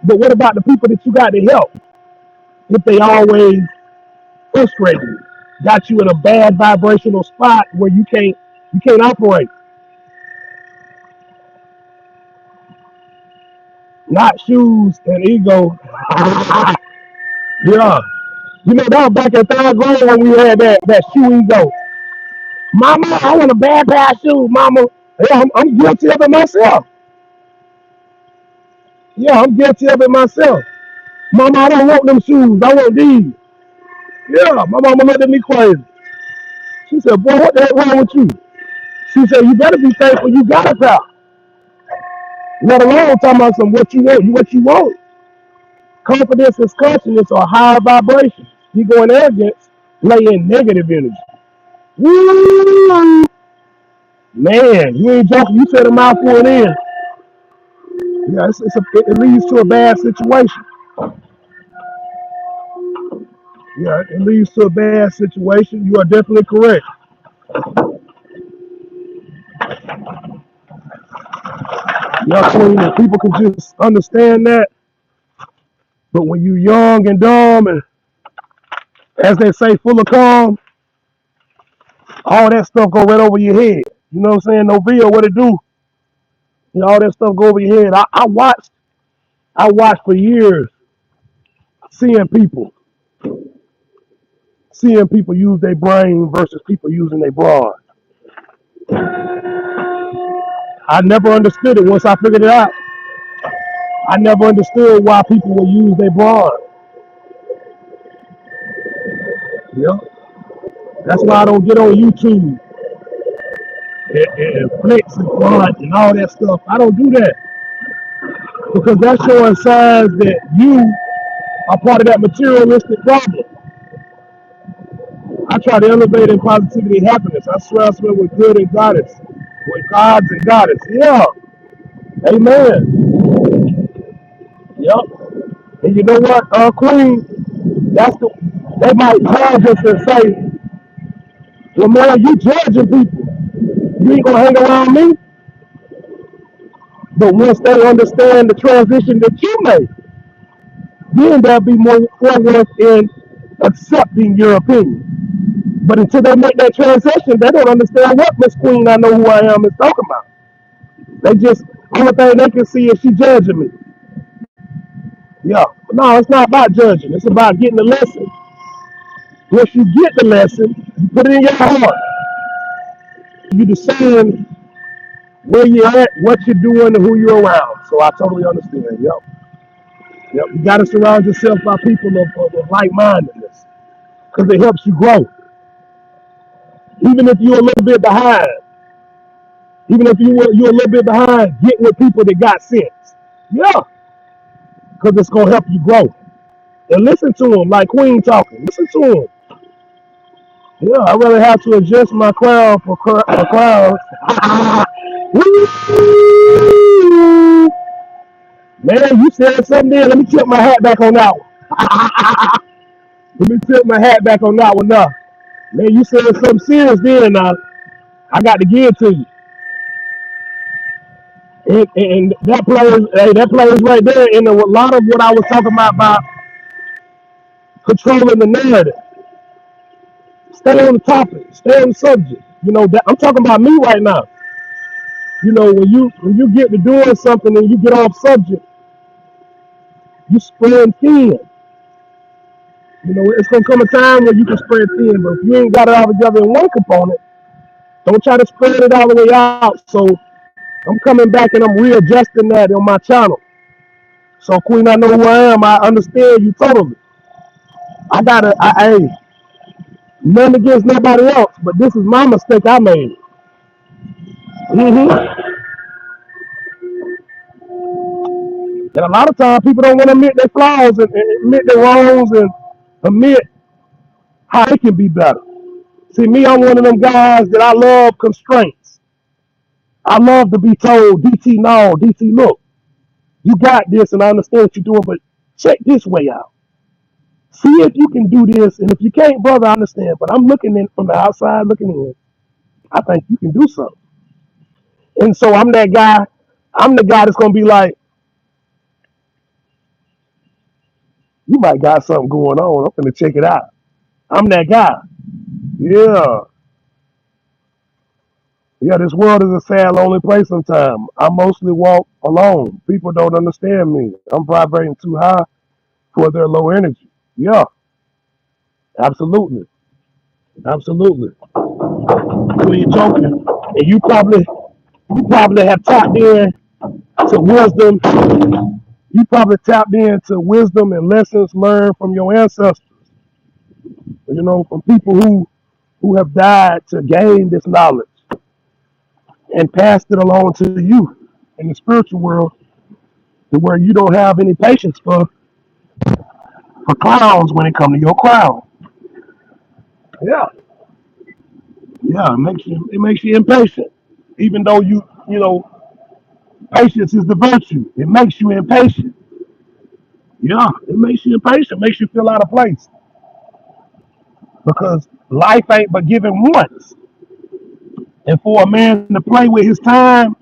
But what about the people that you got to help? If they always frustrate you, got you in a bad vibrational spot where you can't operate. Not shoes and ego. Yeah. You know, that was back in third grade when we had that shoe ego. Mama, I want a bad pair of shoes, mama. Yeah, I'm guilty of it myself. Yeah, I'm guilty of it myself. Mama, I don't want them shoes. I want these. Yeah, my mama looked at me crazy. She said, boy, what the heck wrong with you? She said, you better be thankful you got a pair. Let alone talking about some what you want. What you want. Confidence and consciousness are higher vibrations. You go in arrogance, lay in negative energy. Woo! Man, you ain't joking. You said a mouthful in. Yeah, it leads to a bad situation. Yeah, it leads to a bad situation. You are definitely correct. Yeah, Queen, if people can just understand that. But when you young and dumb and, as they say, full of calm, all that stuff go right over your head. You know what I'm saying? No bill, what it do? You know, all that stuff go over your head. I watched for years seeing people, use their brain versus people using their broad. I never understood it. Once I figured it out, I never understood why people would use their broad. Yeah, that's why I don't get on YouTube and flex and broad and all that stuff. I don't do that. because that's showing signs that you are part of that materialistic problem. I try to elevate in positivity and happiness. I swear I swear with good and goddess. With gods and goddess. Yeah. Amen. Yep. And you know what, Queen? That's the they might judge us and say, well man, you judging people. You ain't gonna hang around me. But once they understand the transition that you made, then they'll be more forward in accepting your opinion. But until they make that transition, they don't understand what Miss Queen I know who I am is talking about. They just only thing they can see is she judging me. Yeah. But no, it's not about judging. It's about getting the lesson. Once you get the lesson, you put it in your heart. You discern where you're at, what you're doing, and who you're around. So I totally understand. Yep. Yep. You got to surround yourself by people of like-mindedness because it helps you grow. Even if you're a little bit behind, even if you're a little bit behind, get with people that got sense. Yeah, because it's gonna help you grow. And listen to them like Queen talking. Listen to them. Yeah, I really have to adjust my crown for crowds. Man, you said something there. Let me tip my hat back on that one. Let me tip my hat back on that one now. Man, you said something serious there now. I got to give it to you. And that plays right there in a lot of what I was talking about controlling the narrative. Stay on the topic, stay on the subject. You know, that, I'm talking about me right now. You know, when you get to doing something and you get off subject, you spread thin. You know, it's gonna come a time where you can spread thin, but if you ain't got it all together in one component, don't try to spread it all the way out. So I'm coming back and I'm readjusting that on my channel. So Queen, I know who I am. I understand you totally. Hey, nothing against nobody else, but this is my mistake I made. hmm And a lot of times people don't want to admit their flaws and admit their wrongs and admit how they can be better. See, me, I'm one of them guys that I love constraints. I love to be told, DT, no, DT, look, you got this and I understand what you're doing, but check this way out. See if you can do this. And if you can't, brother, I understand. But I'm looking in from the outside looking in. I think you can do something. And so I'm that guy. I'm the guy that's going to be like, you might got something going on. I'm going to check it out. I'm that guy. Yeah. Yeah, this world is a sad, lonely place sometimes. I mostly walk alone. People don't understand me. I'm vibrating too high for their low energy. Yeah, absolutely. Absolutely. When you're talking, and you probably have tapped in to wisdom. You probably tapped into wisdom and lessons learned from your ancestors. You know, from people who have died to gain this knowledge and passed it along to you in the spiritual world, to where you don't have any patience for clowns when it comes to your crown. Yeah, yeah, it makes you impatient. Even though you know patience is the virtue, it makes you impatient. Yeah, it makes you impatient, makes you feel out of place because life ain't but given once. And for a man to play with his time,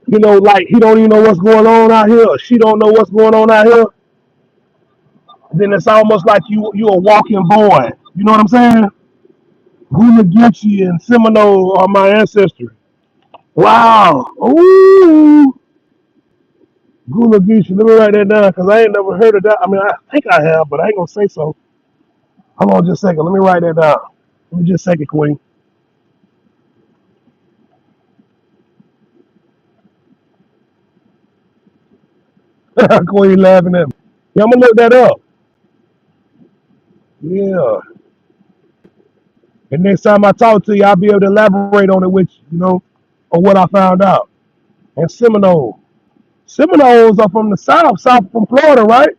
like he don't even know what's going on out here, or she don't know what's going on out here, then it's almost like you a walking void. You know what I'm saying? Guna Geechee and Seminole are my ancestry. Wow. Ooh. Guna Geechee. Let me write that down because I ain't never heard of that. I mean, I think I have, but I ain't gonna say so. Hold on just a second. Let me write that down. Let me just a second, Queen. Queen laughing at me. Yeah, I'm gonna look that up. Yeah. And next time I talk to you, I'll be able to elaborate on it with you, on what I found out. And Seminole. Seminoles are from the south from Florida, right?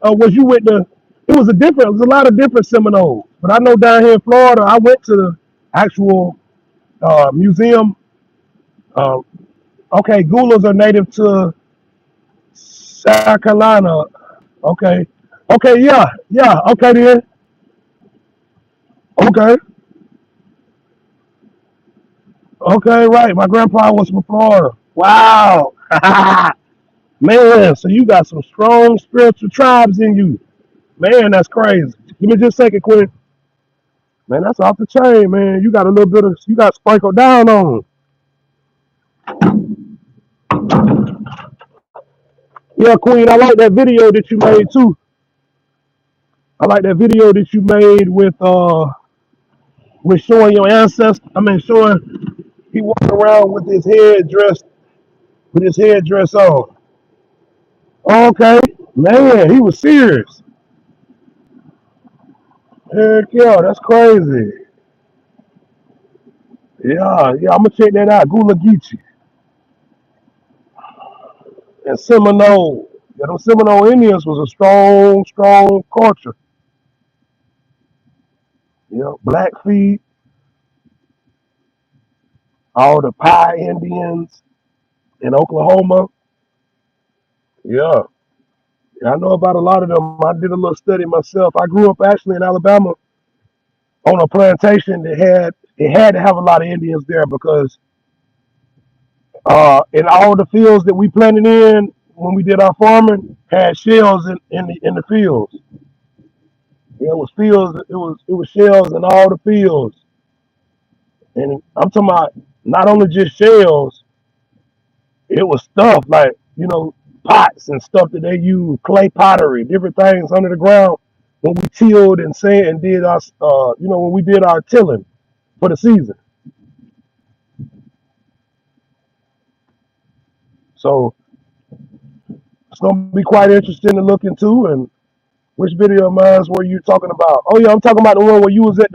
Was you with the? It was it was a lot of different Seminoles, but I know down here in Florida, I went to the actual museum. Uh, okay, Gulas are native to South Carolina. Okay, okay, yeah, okay then. Okay, okay, right. My grandpa was from Florida. Wow, man. So you got some strong spiritual tribes in you, man. That's crazy. Give me just a second, Quinn. Man, that's off the chain, man. You got a little bit of, you got sprinkled down on. Yeah, Queen, I like that video that you made too. I like that video that you made with showing your ancestors. I mean, showing he walking around with his head dress on. Okay, man, he was serious. Heck yeah, that's crazy. Yeah, I'm gonna check that out. Gula Geechee and Seminole. Yeah, those Seminole Indians was a strong culture. Blackfeet, all the Pie Indians in Oklahoma. Yeah, I know about a lot of them. I did a little study myself. I grew up actually in Alabama on a plantation that had to have a lot of Indians there because in all the fields that we planted in when we did our farming had shells in the fields. Yeah, it was fields. It was shells in all the fields, and I'm talking about not only just shells. It was stuff like pots and stuff that they use, clay pottery, different things under the ground when we tilled and sand and did our when we did our tilling for the season. So it's gonna be quite interesting to look into. And which video of mine were you talking about? Oh yeah, I'm talking about the one where you was at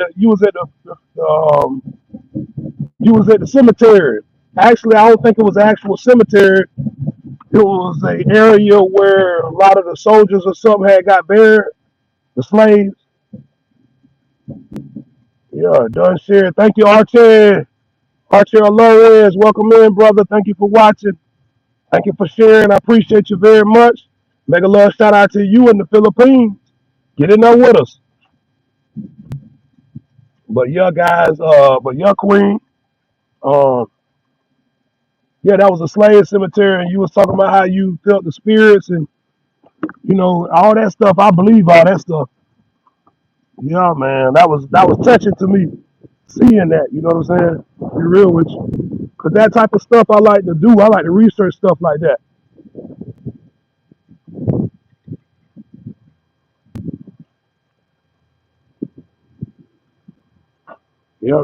the cemetery. Actually, I don't think it was an actual cemetery. It was an area where a lot of the soldiers or something had got buried, the slaves. Yeah, done shared. Thank you, Archer. Archer Alores, welcome in, brother. Thank you for watching. Thank you for sharing. I appreciate you very much. Make a little shout out to you in the Philippines. Get in there with us. But yeah, guys, but yeah, Queen. Um, yeah, that was a slave cemetery, and you was talking about how you felt the spirits and all that stuff. I believe all that stuff. Yeah, man, that was touching to me, seeing that. You know what I'm saying? Be real with you, cause that type of stuff I like to do. I like to research stuff like that.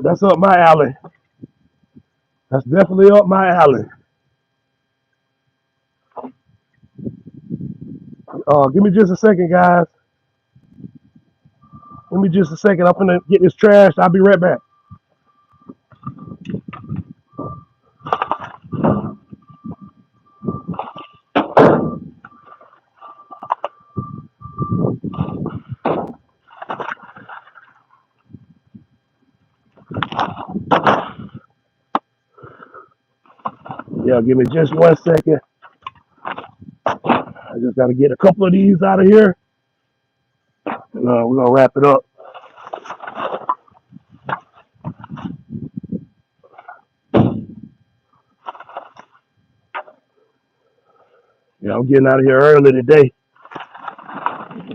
That's up my alley. That's definitely up my alley. Give me just a second, guys. Give me just a second. I'm gonna get this trash. I'll be right back. Yeah, give me just 1 second. I just gotta get a couple of these out of here, and we're gonna wrap it up. Yeah, I'm getting out of here early today.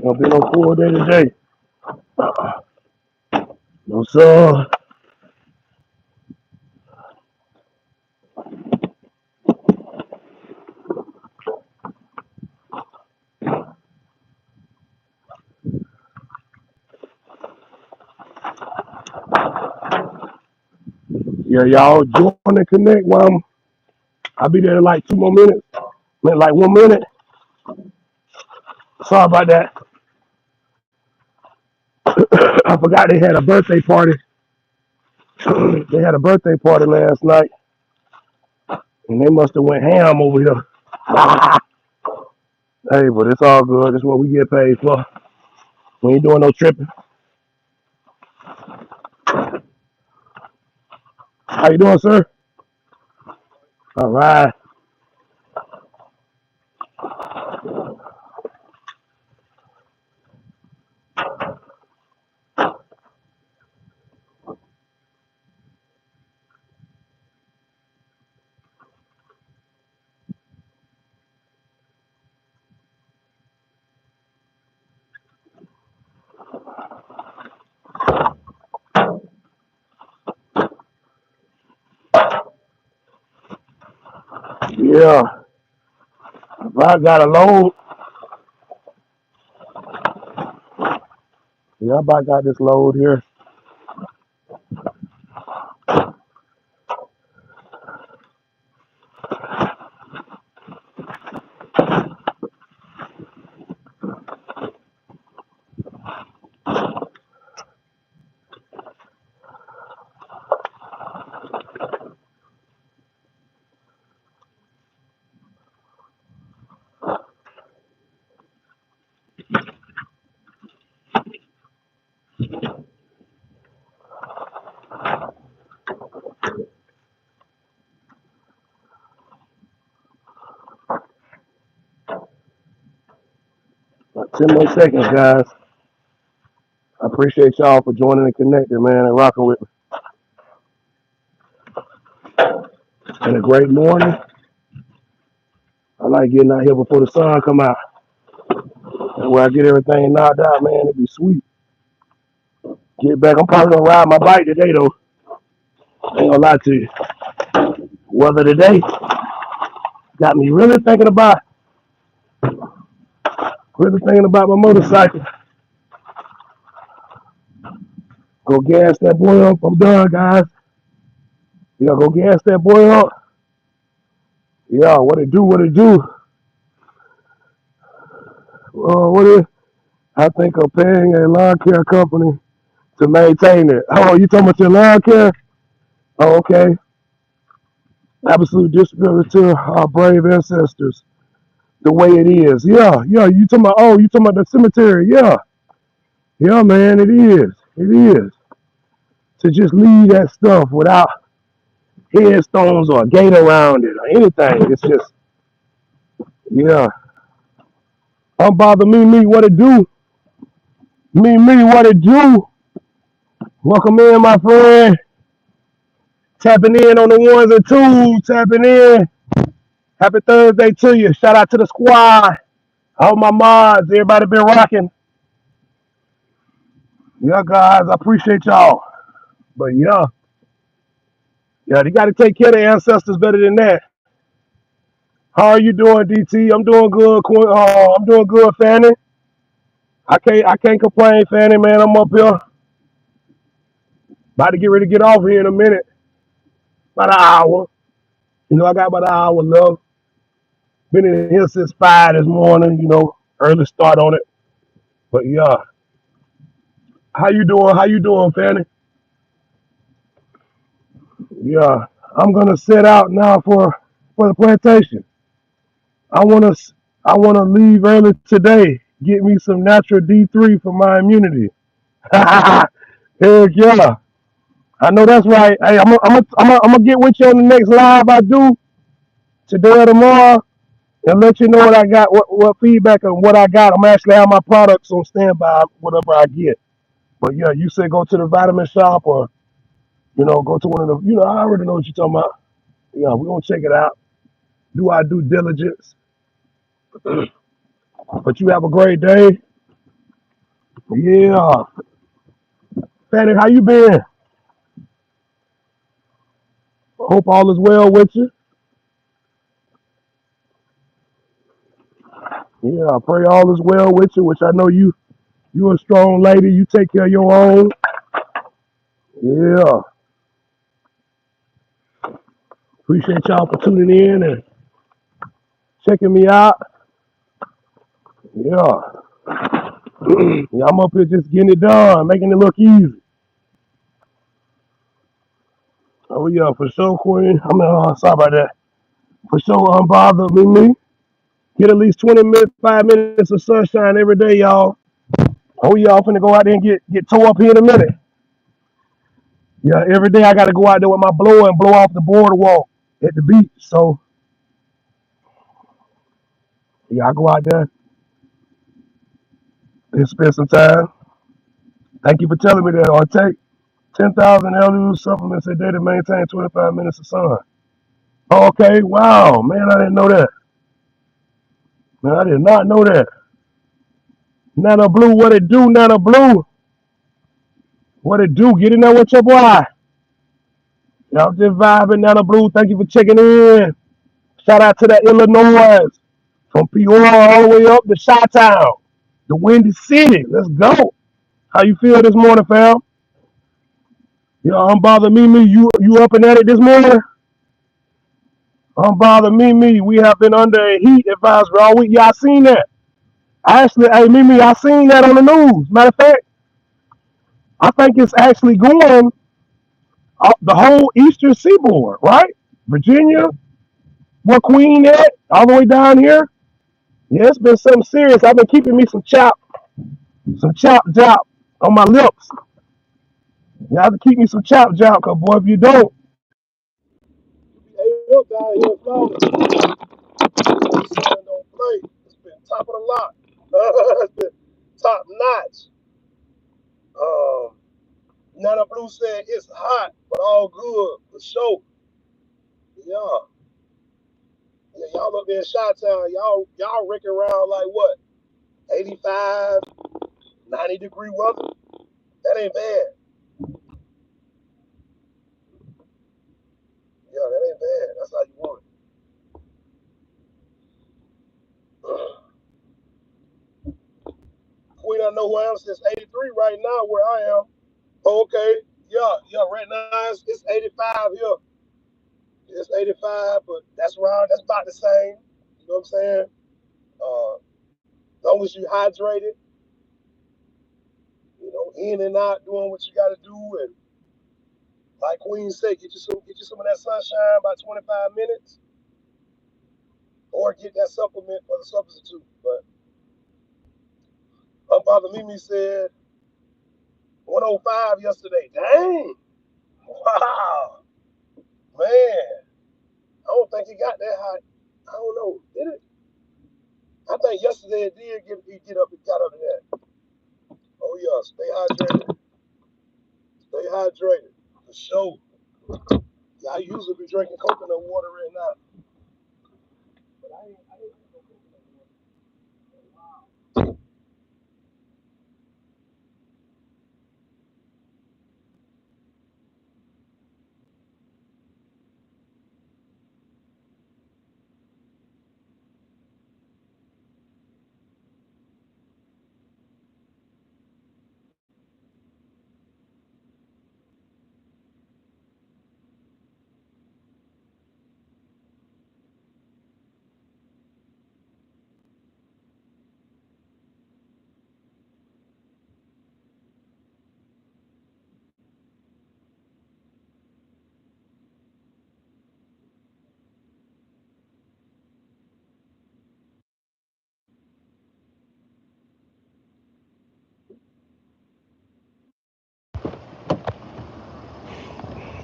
Gonna be no full day today. No sir. Yeah, y'all join and connect. I'll be there in like 2 more minutes. Like 1 minute. Sorry about that. I forgot they had a birthday party. They had a birthday party last night, and they must have went ham over here. Hey, but it's all good. It's what we get paid for. We ain't doing no tripping. How you doing, sir? All right. Yeah. If I got a load, yeah, I about got this load here. About 10 more seconds, guys. I appreciate y'all for joining and connecting, man, and rocking with me. And a great morning. I like getting out here before the sun come out. And where I get everything knocked out, man, it'd be sweet. Get back. I'm probably gonna ride my bike today, though. I ain't gonna lie to you. Weather today got me really thinking about my motorcycle. Go gas that boy up. I'm done, guys. You gotta go gas that boy up. Yeah, what it do? What it do? What is? I think of paying a lawn care company to maintain it. Oh, you talking about your lawn care? Oh, okay. Absolute disability to our brave ancestors. The way it is. Yeah, yeah. You talking about? Oh, you talking about the cemetery? Yeah, yeah, man. It is. It is. To just leave that stuff without headstones or a gate around it or anything. It's just, yeah. Unbother me, what it do? Me, what it do? Welcome in, my friend. Tapping in on the ones and twos. Tapping in. Happy Thursday to you. Shout out to the squad. All my mods. Everybody been rocking. Yeah, guys. I appreciate y'all. But yeah, you got to take care of the ancestors better than that. How are you doing, DT? I'm doing good. I'm doing good, Fanny. I can't complain, Fanny, man. I'm up here. About to get ready to get off here in a minute. About an hour. You know, I got about an hour left. Been in here since 5 this morning, early start on it. But yeah. How you doing? How you doing, Fanny? Yeah. I'm gonna set out now for the plantation. I wanna leave early today. Get me some natural D3 for my immunity. Heck yeah. I know that's right. Hey, I'm gonna get with you on the next live I do today or tomorrow and let you know what I got, what feedback and what I got. I'm actually have my products on standby, whatever I get. But yeah, you said go to the vitamin shop or go to one of the. I already know what you're talking about. Yeah, we're gonna check it out. Do our due diligence. But you have a great day. Yeah, Fanny, how you been? Hope all is well with you. Yeah, I pray all is well with you. Which I know you a strong lady. You take care of your own. Yeah, appreciate y'all for tuning in and checking me out. Yeah, yeah, I'm up here just getting it done, making it look easy. Oh yeah, for sure, Queen. Sorry about that. For sure, unbothered me. Get at least 20 minutes, 5 minutes of sunshine every day, y'all. Oh, y'all finna go out there and get tore up here in a minute. Yeah, every day I gotta go out there with my blower and blow off the boardwalk at the beach. So yeah, I go out there and spend some time. Thank you for telling me that. Or take 10,000 LU supplements a day to maintain 25 minutes of sun. Okay, wow, man, I didn't know that. Man, I did not know that. Nano Blue, what it do, Nano Blue? What it do? Get in there with your boy. Y'all just vibing, Nano Blue. Thank you for checking in. Shout out to the Illinois. From Peoria all the way up to Chi-Town. The Windy City. Let's go. How you feel this morning, fam? You know, unbother me. You up and at it this morning? Unbother me. We have been under a heat advisory all week. Y'all seen that? Actually, hey, Mimi, I seen that on the news. Matter of fact, I think it's actually going up the whole eastern seaboard, right? Virginia, where Queen at, all the way down here. Yeah, it's been something serious. I've been keeping me some chop on my lips. You have to keep me some chop, cause boy, if you don't, you be ate up down here in Florida. Don't play. It's been top of the lot. It's been top notch. Um, Nana Blue said it's hot, but all good for sure. Yeah. Yeah, y'all up there in Chi-Town, y'all wrecking around like what? 85, 90-degree weather? That ain't bad. Yeah, that ain't bad. That's how you want it. Queen, I know who I am since 83 right now where I am. Oh, okay. Yeah, right now it's 85 here. It's 85, but that's around, that's about the same. You know what I'm saying? As long as you hydrated, you know, in and out, doing what you got to do, and like Queen said, get you some of that sunshine by 25 minutes, or get that supplement for the substitute. But Father Mimi said 105 yesterday. Dang! Wow, man! I don't think it got that hot. I don't know. Did it? I think yesterday it did get up and got up to that. Oh yeah, stay hydrated. Stay hydrated for sure. Yeah, I usually be drinking coconut water right now. But I ain't no coconut water. Wow.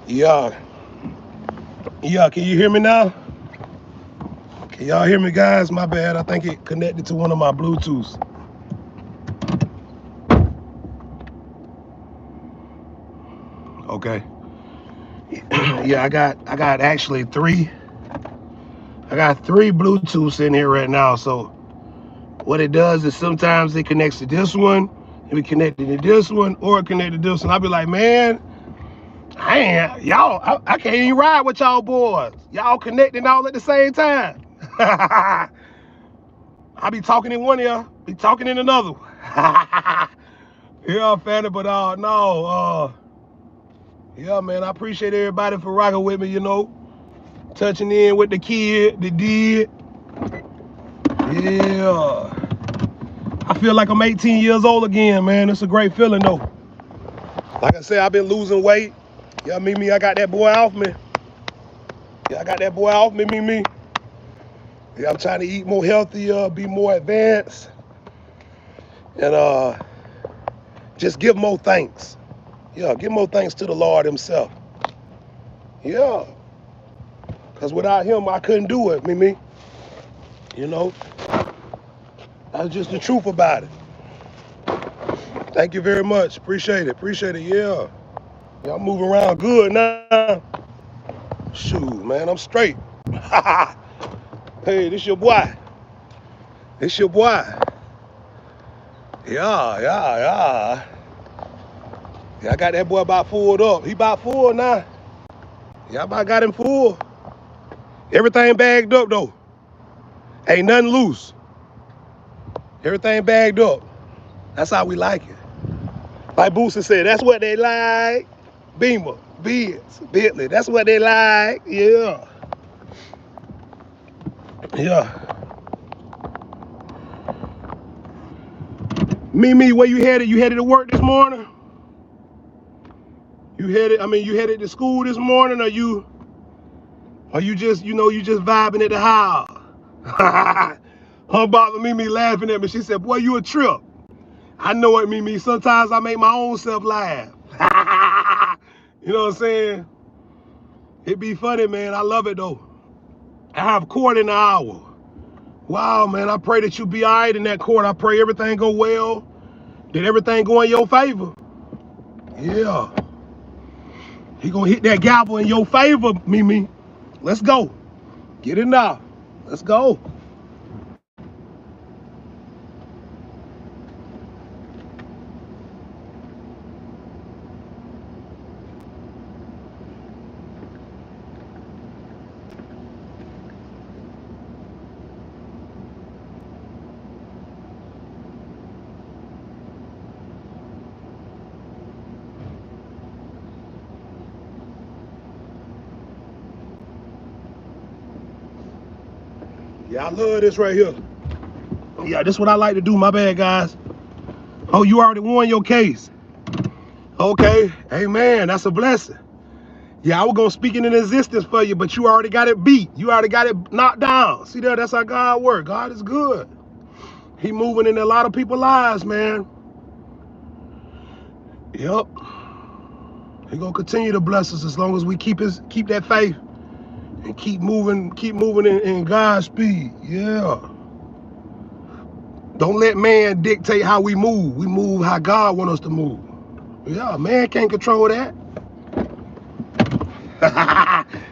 Yeah. Yeah, can you hear me now? Can y'all hear me, guys? My bad. I think it connected to one of my Bluetooths. Okay. Yeah, I got actually three. I got three Bluetooths in here right now. So what it does is sometimes it connects to this one, and we connected to this one, or it connected to this one. I'll be like, man, I can't even ride with y'all boys. Y'all connecting all at the same time. I be talking in one ear, be talking in another. Yeah, Fanny, but no, yeah, man, I appreciate everybody for rocking with me, you know, touching in with the kid, the did. Yeah. I feel like I'm 18 years old again, man. It's a great feeling, though. Like I said, I've been losing weight. Yeah, me, I got that boy off me. Yeah, I got that boy off me. Yeah, I'm trying to eat more healthier, be more advanced, and just give more thanks. Yeah, give more thanks to the Lord himself. Yeah, because without him, I couldn't do it, Mimi. You know, that's just the truth about it. Thank you very much. Appreciate it, yeah. Yeah, I'm moving around good now. Shoot, man, I'm straight. Hey, this your boy. This your boy. Yeah. Yeah, I got that boy about full up. He about full now. Yeah, I about got him full. Everything bagged up though. Ain't nothing loose. Everything bagged up. That's how we like it. Like Boosie said, that's what they like. Beamer, Benz, Bentley, that's what they like. Yeah. Yeah. Mimi, where you headed? You headed to work this morning? You headed to school this morning, or you just, you just vibing at the house? Her about Mimi laughing at me. She said, boy, you a trip. I know it, Mimi. Sometimes I make my own self laugh. You know what I'm saying? It be funny, man. I love it, though. I have court in an hour. Wow, man. I pray that you be all right in that court. I pray everything go well. Did everything go in your favor? Yeah. He gonna hit that gavel in your favor, Mimi. Let's go. Get it now. Let's go. Yeah, I love this right here. Yeah, this is what I like to do. My bad, guys. Oh, you already won your case. Okay. Amen. That's a blessing. Yeah, I was going to speak it in existence for you, but you already got it beat. You already got it knocked down. See there? That's how God works. God is good. He moving in a lot of people's lives, man. Yep. He going to continue to bless us as long as we keep that faith and keep moving in God's speed. Yeah. Don't let man dictate how we move. We move how God wants us to move. Yeah, man can't control that.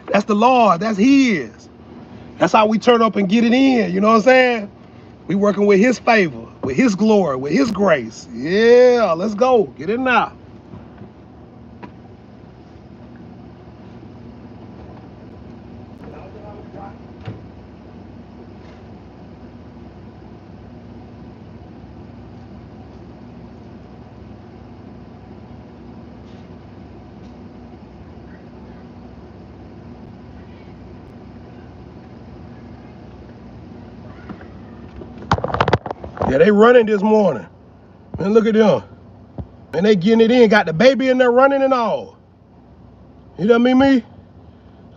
That's the Lord. That's his. That's how we turn up and get it in. You know what I'm saying? We working with his favor, with his glory, with his grace. Yeah, let's go. Get it now. Yeah, they running this morning. Man, look at them. And they getting it in. Got the baby in there running and all. You know what I mean?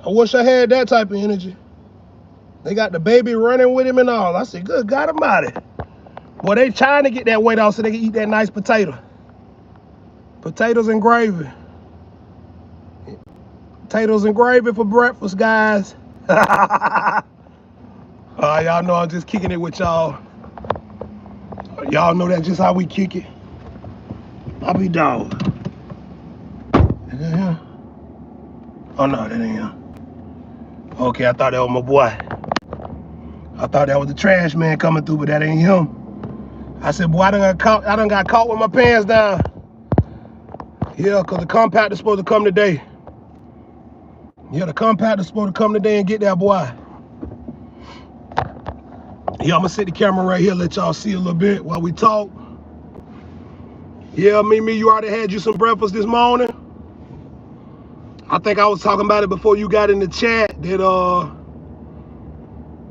I wish I had that type of energy. They got the baby running with him and all. I said, good God Almighty. Boy, they trying to get that weight off so they can eat that nice potato. Potatoes and gravy. Potatoes and gravy for breakfast, guys. Y'all know I'm just kicking it with y'all. Y'all know that's just how we kick it. I be dog. Is that him? Oh no, that ain't him. Okay, I thought that was my boy. I thought that was the trash man coming through, but that ain't him. I said, boy, I done got caught with my pants down. Yeah, because the compactor's supposed to come today. Yeah, the compactor's supposed to come today and get that boy. Yeah, I'm gonna set the camera right here, let y'all see a little bit while we talk. Yeah, Mimi, you already had you some breakfast this morning. I think I was talking about it before you got in the chat that,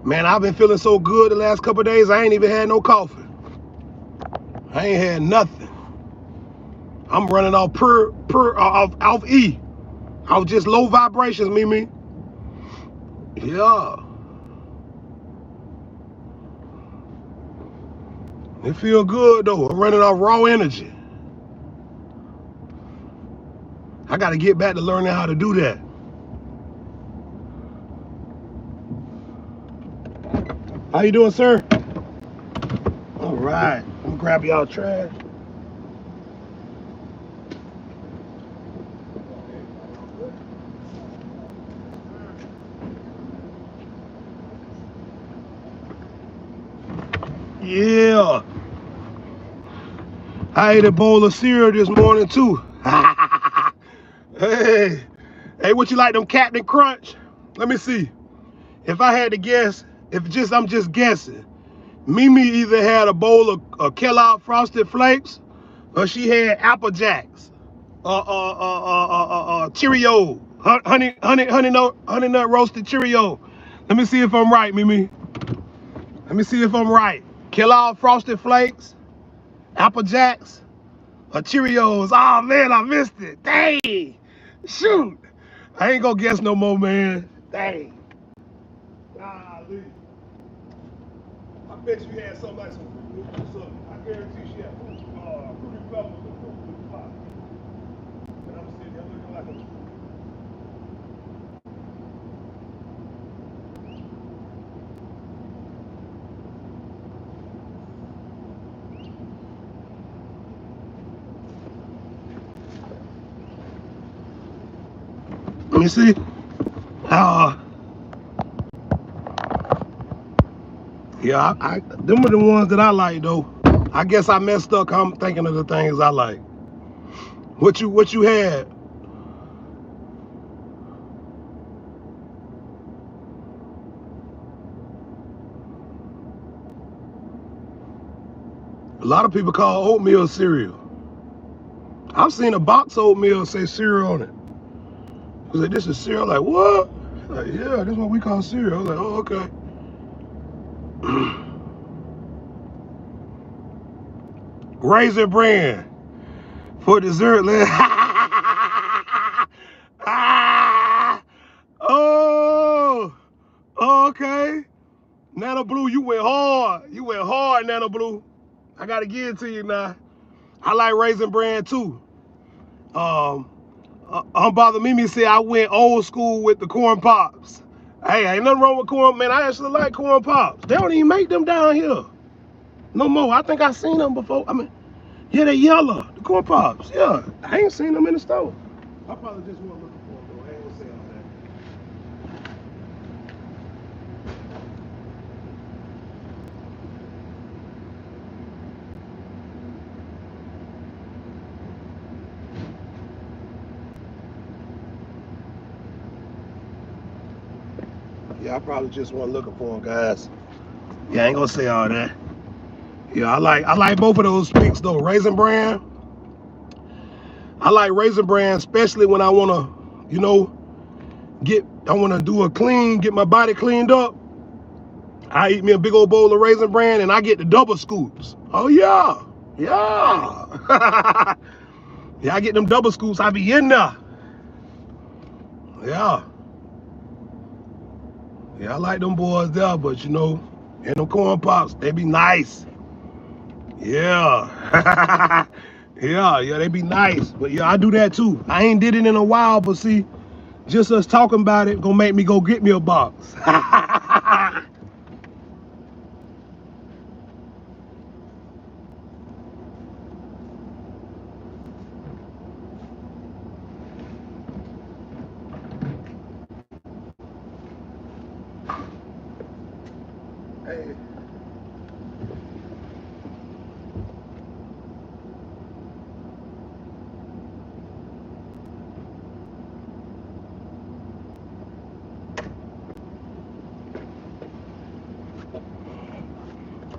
man, I've been feeling so good the last couple of days, I ain't even had no coffee. I ain't had nothing. I'm running off off E. Off just low vibrations, Mimi. Yeah. It feel good though. I'm running off raw energy. I got to get back to learning how to do that. How you doing, sir? All right. I'm gonna grab y'all trash. Yeah. I ate a bowl of cereal this morning too. Hey, what you like them Captain Crunch? Let me see. If I had to guess, I'm just guessing. Mimi either had a bowl of Kellogg Frosted Flakes, or she had Apple Jacks, Cheerio, honey nut roasted Cheerio. Let me see if I'm right, Mimi. Let me see if I'm right. Kellogg Frosted Flakes, Apple Jacks, or Cheerios. Oh man, I missed it. Dang. Shoot. I ain't gonna guess no more, man. Dang. Golly. I bet you had something like some Fruit Loops or something. I guarantee she had Fruity Pebbles and Fruit Loops pop. And I'm sitting here looking like a... Let me see. Yeah, them are the ones that I like though. I guess I messed up. I'm thinking of the things I like. What you had? A lot of people call oatmeal cereal. I've seen a box of oatmeal say cereal on it. I was like, this is cereal? Like, what? Like, yeah, this is what we call cereal. I was like, oh, okay. Raisin Bran for dessert. Oh, okay. Nano Blue, you went hard. You went hard, Nano Blue. I gotta give it to you now. I like Raisin Bran too. Unbothered Mimi said I went old school with the corn pops. Hey, ain't nothing wrong with corn, man. I actually like corn pops. They don't even make them down here no more. I think I seen them before. I mean, yeah, they yellow. The corn pops. Yeah, I ain't seen them in the store. I probably just want looking for them though. I ain't gonna say all that. Yeah, I probably just want looking for them, guys. Yeah, I ain't gonna say all that. Yeah, I like both of those picks though. Raisin Bran. I like Raisin Bran, especially when I wanna, you know, I wanna do a clean, get my body cleaned up. I eat me a big old bowl of Raisin Bran and I get the double scoops. Oh yeah, yeah. Yeah, I get them double scoops. I be in there. Yeah. Yeah, I like them boys there, but you know, and them corn pops, they be nice. Yeah. Yeah, they be nice. But yeah, I do that too. I ain't did it in a while, but see, just us talking about it gonna make me go get me a box.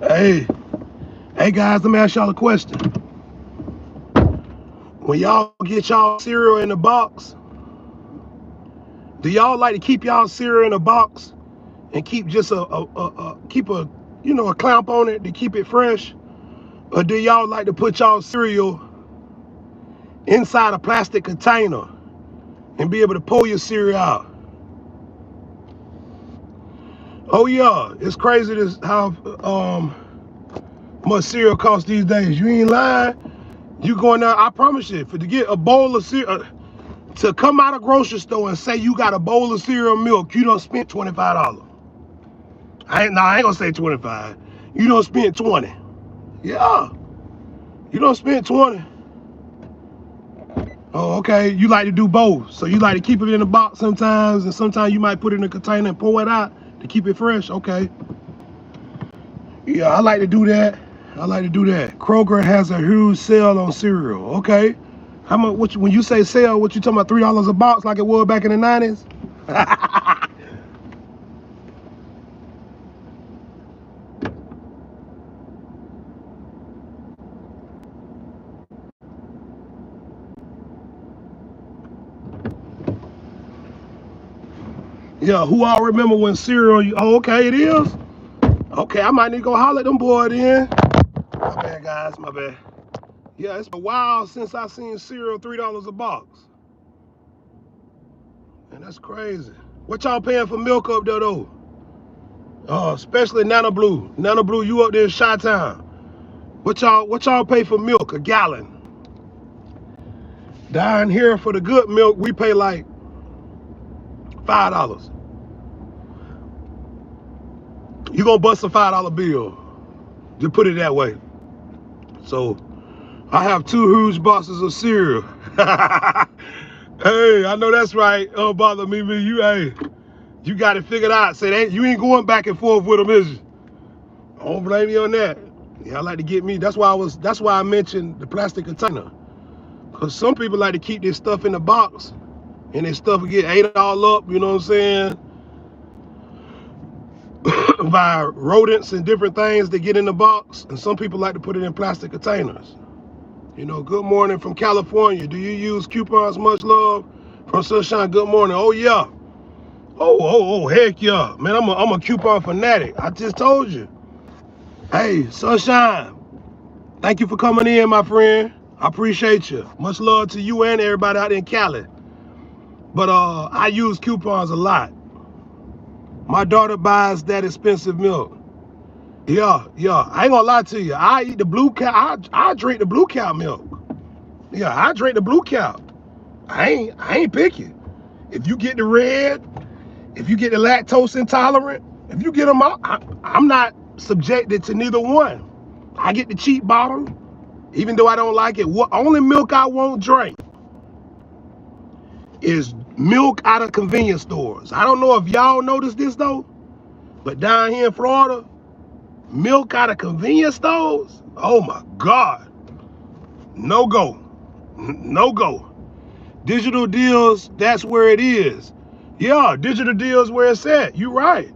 Hey. Hey guys, let me ask y'all a question. When y'all get y'all cereal in the box, do y'all like to keep y'all cereal in a box and keep just keep a a clamp on it to keep it fresh? Or do y'all like to put y'all cereal inside a plastic container and be able to pull your cereal out? Oh yeah, it's crazy how much cereal costs these days. You ain't lying. You going out, I promise you, to get a bowl of cereal, to come out of grocery store and say you got a bowl of cereal milk, you done spent $25. I ain't gonna say 25. You done spent 20. Yeah. You done spent 20. Oh, okay. You like to do both. So you like to keep it in a box sometimes, and sometimes you might put it in a container and pour it out to keep it fresh. Okay. Yeah, I like to do that. Kroger has a huge sale on cereal. Okay. How much? When you say sale, what you talking about? $3 a box like it was back in the 90s? Yeah, who all remember when cereal? Oh, okay, it is. Okay, I might need to go holler at them boys then. My bad, guys. My bad. Yeah, it's been a while since I seen cereal $3 a box. Man, that's crazy. What y'all paying for milk up there though? Especially Nano Blue. Nano Blue, you up there in Chi-Town. What y'all pay for milk, a gallon? Down here for the good milk, we pay like $5. You gonna bust a $5 bill. Just put it that way. So I have 2 huge boxes of cereal. Hey, I know that's right. Don't bother me. You got it figured out. Say that you ain't going back and forth with them, is you? I don't blame you on that. Yeah, I like to get me. That's why I mentioned the plastic container. Cause some people like to keep this stuff in the box, and this stuff will get ate all up. You know what I'm saying? By rodents and different things that get in the box. And some people like to put it in plastic containers. You know, good morning from California. Do you use coupons? Much love from Sunshine. Good morning. Oh yeah. Oh, heck yeah. Man, I'm a coupon fanatic. I just told you. Hey, Sunshine. Thank you for coming in, my friend. I appreciate you. Much love to you and everybody out in Cali. But I use coupons a lot. My daughter buys that expensive milk. Yeah. I ain't gonna lie to you. I eat the blue cow. I drink the blue cow milk. Yeah, I drink the blue cow. I ain't picky. If you get the red, if you get the lactose intolerant, if you get them out, I'm not subjected to neither one. I get the cheap bottle, even though I don't like it. What only milk I won't drink is milk out of convenience stores. I don't know if y'all noticed this though, but down here in Florida, milk out of convenience stores, oh my God, no go. Digital deals, that's where it is. Yeah, digital deals where it's at. You right.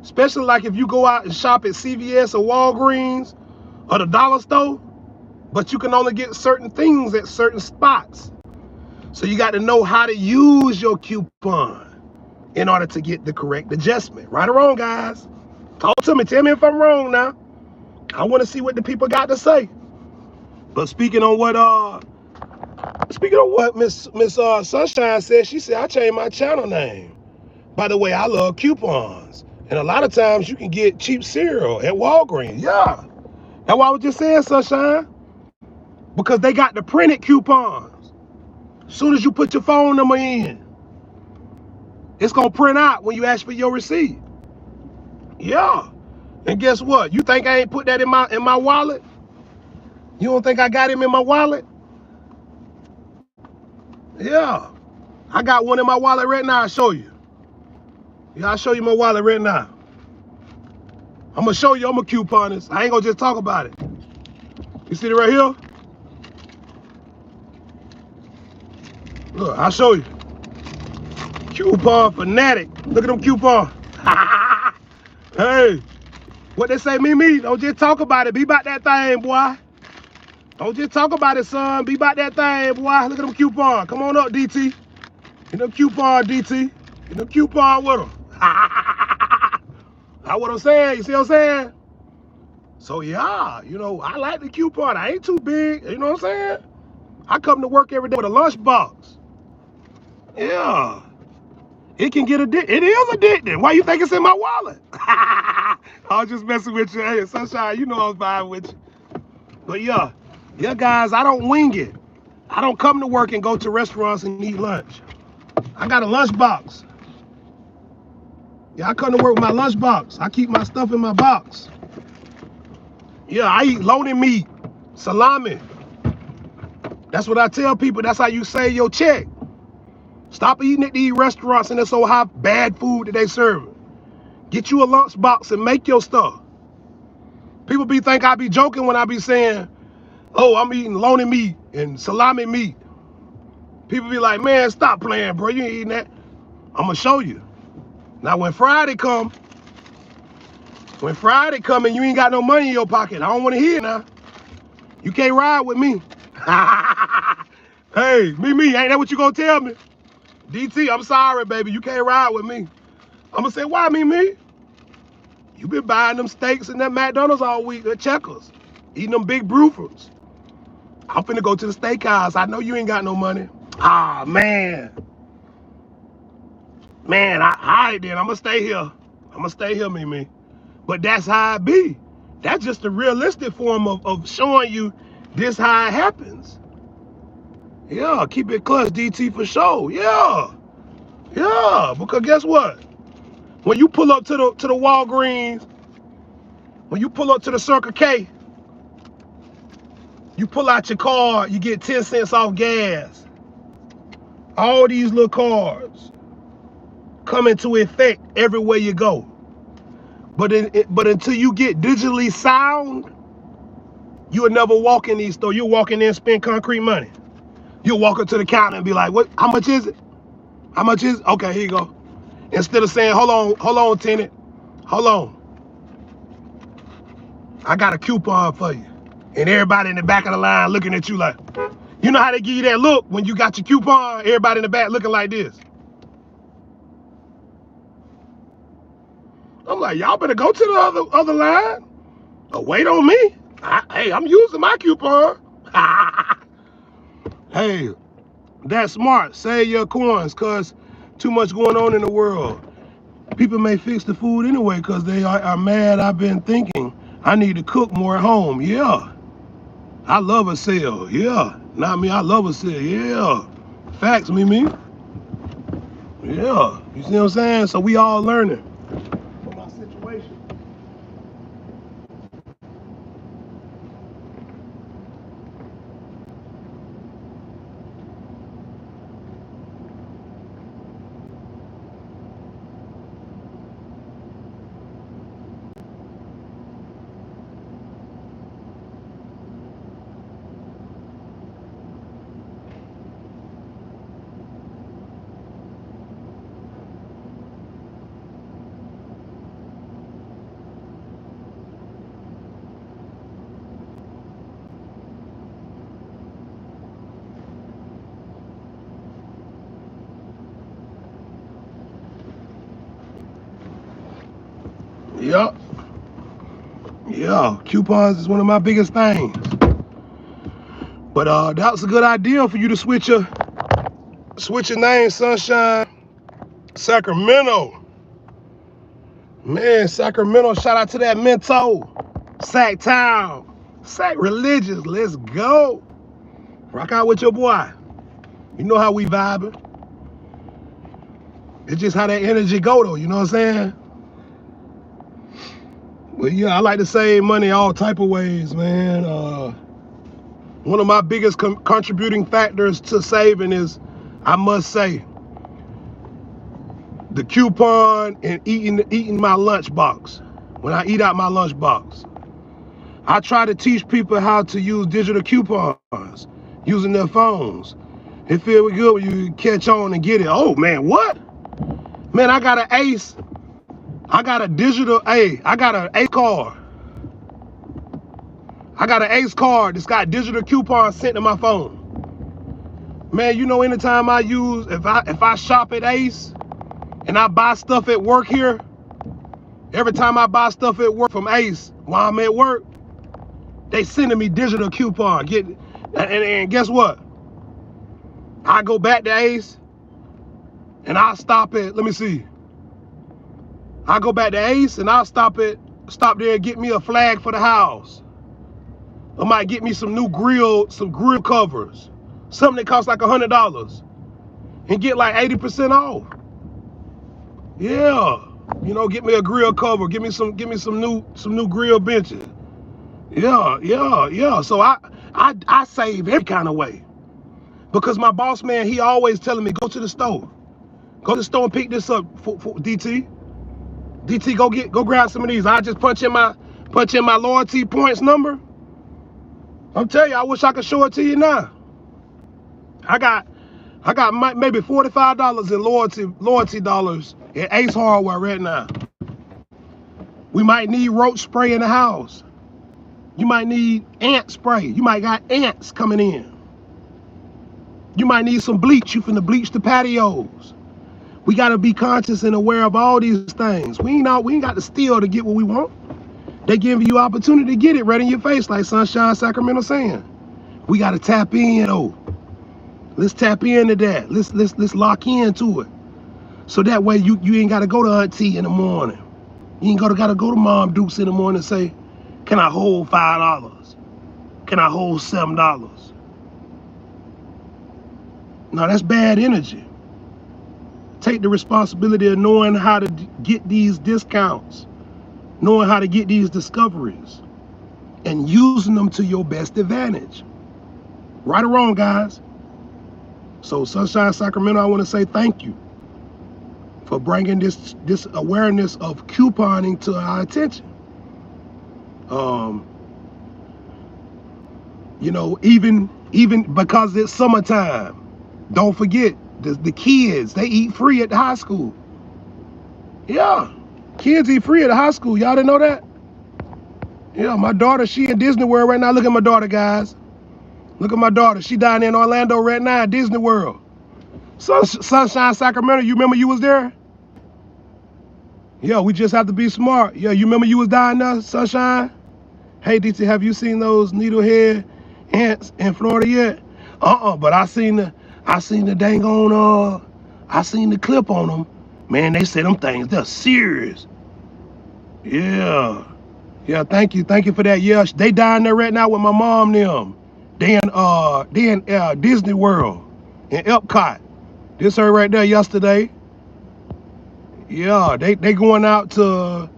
Especially like if you go out and shop at CVS or Walgreens or the dollar store, but you can only get certain things at certain spots. So you got to know how to use your coupon in order to get the correct adjustment. Right or wrong, guys? Talk to me. Tell me if I'm wrong now. I want to see what the people got to say. But speaking on what Miss Sunshine said, she said, I changed my channel name. By the way, I love coupons. And a lot of times you can get cheap cereal at Walgreens. Yeah. That's why I was just saying, Sunshine. Because they got the printed coupons. As soon as you put your phone number in, it's going to print out when you ask for your receipt. Yeah. And guess what? You think I ain't put that in my wallet? You don't think I got him in my wallet? Yeah. I got one in my wallet right now. I'll show you. Yeah, I'll show you my wallet right now. I'm going to show you I'm a couponist. I ain't going to just talk about it. You see it right here? Look, I'll show you. Coupon fanatic. Look at them coupons. Hey, what they say, me? Don't just talk about it. Be about that thing, boy. Don't just talk about it, son. Be about that thing, boy. Look at them coupons. Come on up, DT. Get them coupon, DT. Get them coupon with them. That's what I'm saying. You see what I'm saying? So, yeah, you know, I like the coupon. I ain't too big. You know what I'm saying? I come to work every day with a lunchbox. Yeah. It can get addicted. It is addicting. Why you think it's in my wallet? I was just messing with you. Hey, Sunshine, you know I was vibing with you. But yeah, guys, I don't wing it. I don't come to work and go to restaurants and eat lunch. I got a lunch box. Yeah, I come to work with my lunch box. I keep my stuff in my box. Yeah, I eat loaded meat, salami. That's what I tell people. That's how you save your check. Stop eating at these restaurants and it's so high bad food that they serve. Get you a lunch box and make your stuff. People think I be joking when I be saying, oh, I'm eating loaded meat and salami meat. People be like, man, stop playing, bro. You ain't eating that. I'm gonna show you. Now when Friday come and you ain't got no money in your pocket, I don't want to hear it now. You can't ride with me. Hey, me, ain't that what you gonna tell me? DT, I'm sorry, baby, you can't ride with me. I'm gonna say, why me? You been buying them steaks and that McDonald's all week at Checkers, eating them big Bruford's. I'm finna go to the steakhouse. I know you ain't got no money. Ah, man. Man, all right then, I'm gonna stay here, me. But that's how it be. That's just a realistic form of showing you this how it happens. Yeah, keep it clutch, DT, for sure. Yeah, because guess what? When you pull up to the Walgreens, when you pull up to the Circle K, you pull out your card, you get 10 cents off gas. All these little cards come into effect everywhere you go. But until you get digitally sound, you will never walk in these stores. You'll walk in there and spend concrete money. You'll walk up to the counter and be like, what? How much is it? How much is it? Okay, here you go. Instead of saying, hold on, tenant. Hold on. I got a coupon for you. And everybody in the back of the line looking at you like, you know how they give you that look when you got your coupon? Everybody in the back looking like this. I'm like, y'all better go to the other line. Oh, wait on me. Hey, I'm using my coupon. Hey, that's smart. Save your coins, cause too much going on in the world. People may fix the food anyway because they are mad. I've been thinking I need to cook more at home. Yeah, I love a sale. Yeah, not me. I love a sale. Yeah, facts, me. Yeah, you see what I'm saying? So we all learning from my situation. Yep. Yeah, coupons is one of my biggest things. But that was a good idea for you to switch your name, Sunshine. Sacramento. Man, Sacramento, shout out to that Mento. Sac Town. Sac Religious. Let's go. Rock out with your boy. You know how we vibing. It's just how that energy go though, you know what I'm saying? But yeah, I like to save money all type of ways, man. One of my biggest contributing factors to saving is, I must say, the coupon and eating my lunch box. When I eat out my lunch box, I try to teach people how to use digital coupons using their phones. It feels good when you catch on and get it. Oh man, what? Man, I got an Ace. I got a digital I got an Ace card. I got an Ace card that's got digital coupons sent to my phone. Man, you know, anytime I use, if I shop at Ace and I buy stuff at work here, every time I buy stuff at work from Ace while I'm at work, they sending me digital coupon. And guess what? I go back to Ace and I'll stop at, let me see. I go back to Ace and I'll stop at stop there and get me a flag for the house. I might get me some grill covers, something that costs like $100, and get like 80% off. Yeah, you know, get me a grill cover, give me some new grill benches. Yeah. So I save every kind of way, because my boss man, he always telling me, go to the store and pick this up for DT. Go grab some of these. I just punch in my loyalty points number. I'm telling you, I wish I could show it to you now. I got maybe $45 in loyalty dollars at Ace Hardware right now. We might need roach spray in the house. You might need ant spray. You might got ants coming in. You might need some bleach. You finna bleach the patios. We gotta be conscious and aware of all these things. We ain't got to steal to get what we want. They giving you opportunity to get it right in your face, like Sunshine Sacramento saying. We gotta tap in though. Let's tap into that. Let's lock into it. So that way you ain't gotta go to Auntie in the morning. You ain't gotta go to Mom Dukes in the morning and say, can I hold $5? Can I hold $7? No, that's bad energy. Take the responsibility of knowing how to get these discounts, knowing how to get these discoveries, and using them to your best advantage. Right or wrong, guys? So Sunshine Sacramento, I want to say thank you for bringing this awareness of couponing to our attention. You know, even because it's summertime, don't forget the kids, they eat free at the high school. Yeah, kids eat free at the high school. Y'all didn't know that? Yeah, my daughter, she in Disney World right now. Look at my daughter, guys. Look at my daughter. She down in Orlando right now at Disney World. Sunshine Sacramento, you remember you was there? Yeah, we just have to be smart. Yeah, you remember you was down there, Sunshine? Hey, DT, have you seen those needlehead ants in Florida yet? But I seen the dang on, I seen the clip on them. Man, they say them things, they're serious. Yeah, thank you for that. Yeah, they down there right now with my mom them. They in Disney World in Epcot. This her right there yesterday. Yeah, they going out to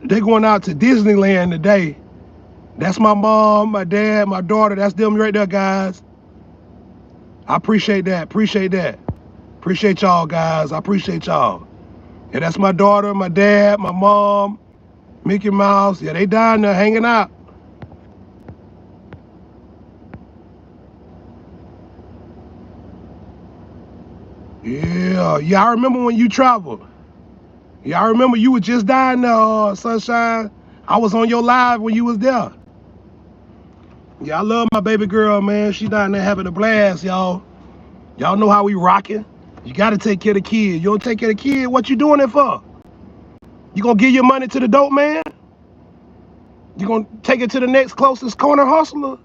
Disneyland today. That's my mom, my dad, my daughter. That's them right there, guys. I appreciate that. Appreciate y'all, guys. I appreciate y'all. Yeah, that's my daughter, my dad, my mom, Mickey Mouse. Yeah, they down there hanging out. Yeah, I remember when you traveled. Yeah, I remember you were just down there, Sunshine. I was on your live when you was there. Yeah, I love my baby girl, man. She down there having a blast, y'all. Y'all know how we rocking. You gotta take care of the kid. You don't take care of the kid, what you doing it for? You gonna give your money to the dope man? You gonna take it to the next closest corner hustler?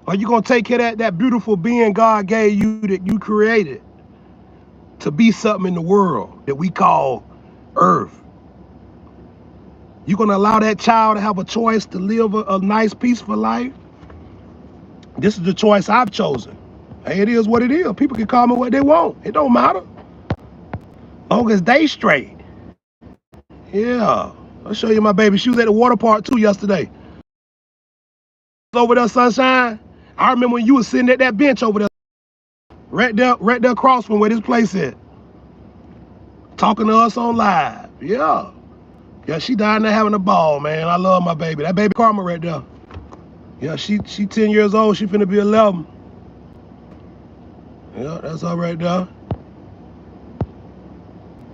Or you gonna take care of that beautiful being God gave you, that you created to be something in the world that we call Earth? You gonna allow that child to have a choice to live a nice, peaceful life? This is the choice I've chosen. Hey, it is what it is. People can call me what they want. It don't matter. Long as they straight. Yeah. I'll show you my baby. She was at the water park too yesterday. Over there, Sunshine. I remember when you was sitting at that bench over there. Right there across from where this place is. Talking to us on live. Yeah. Yeah, she down there having a ball, man. I love my baby. That baby Karma right there. Yeah, she 10 years old. She finna be 11. Yeah, that's her right there.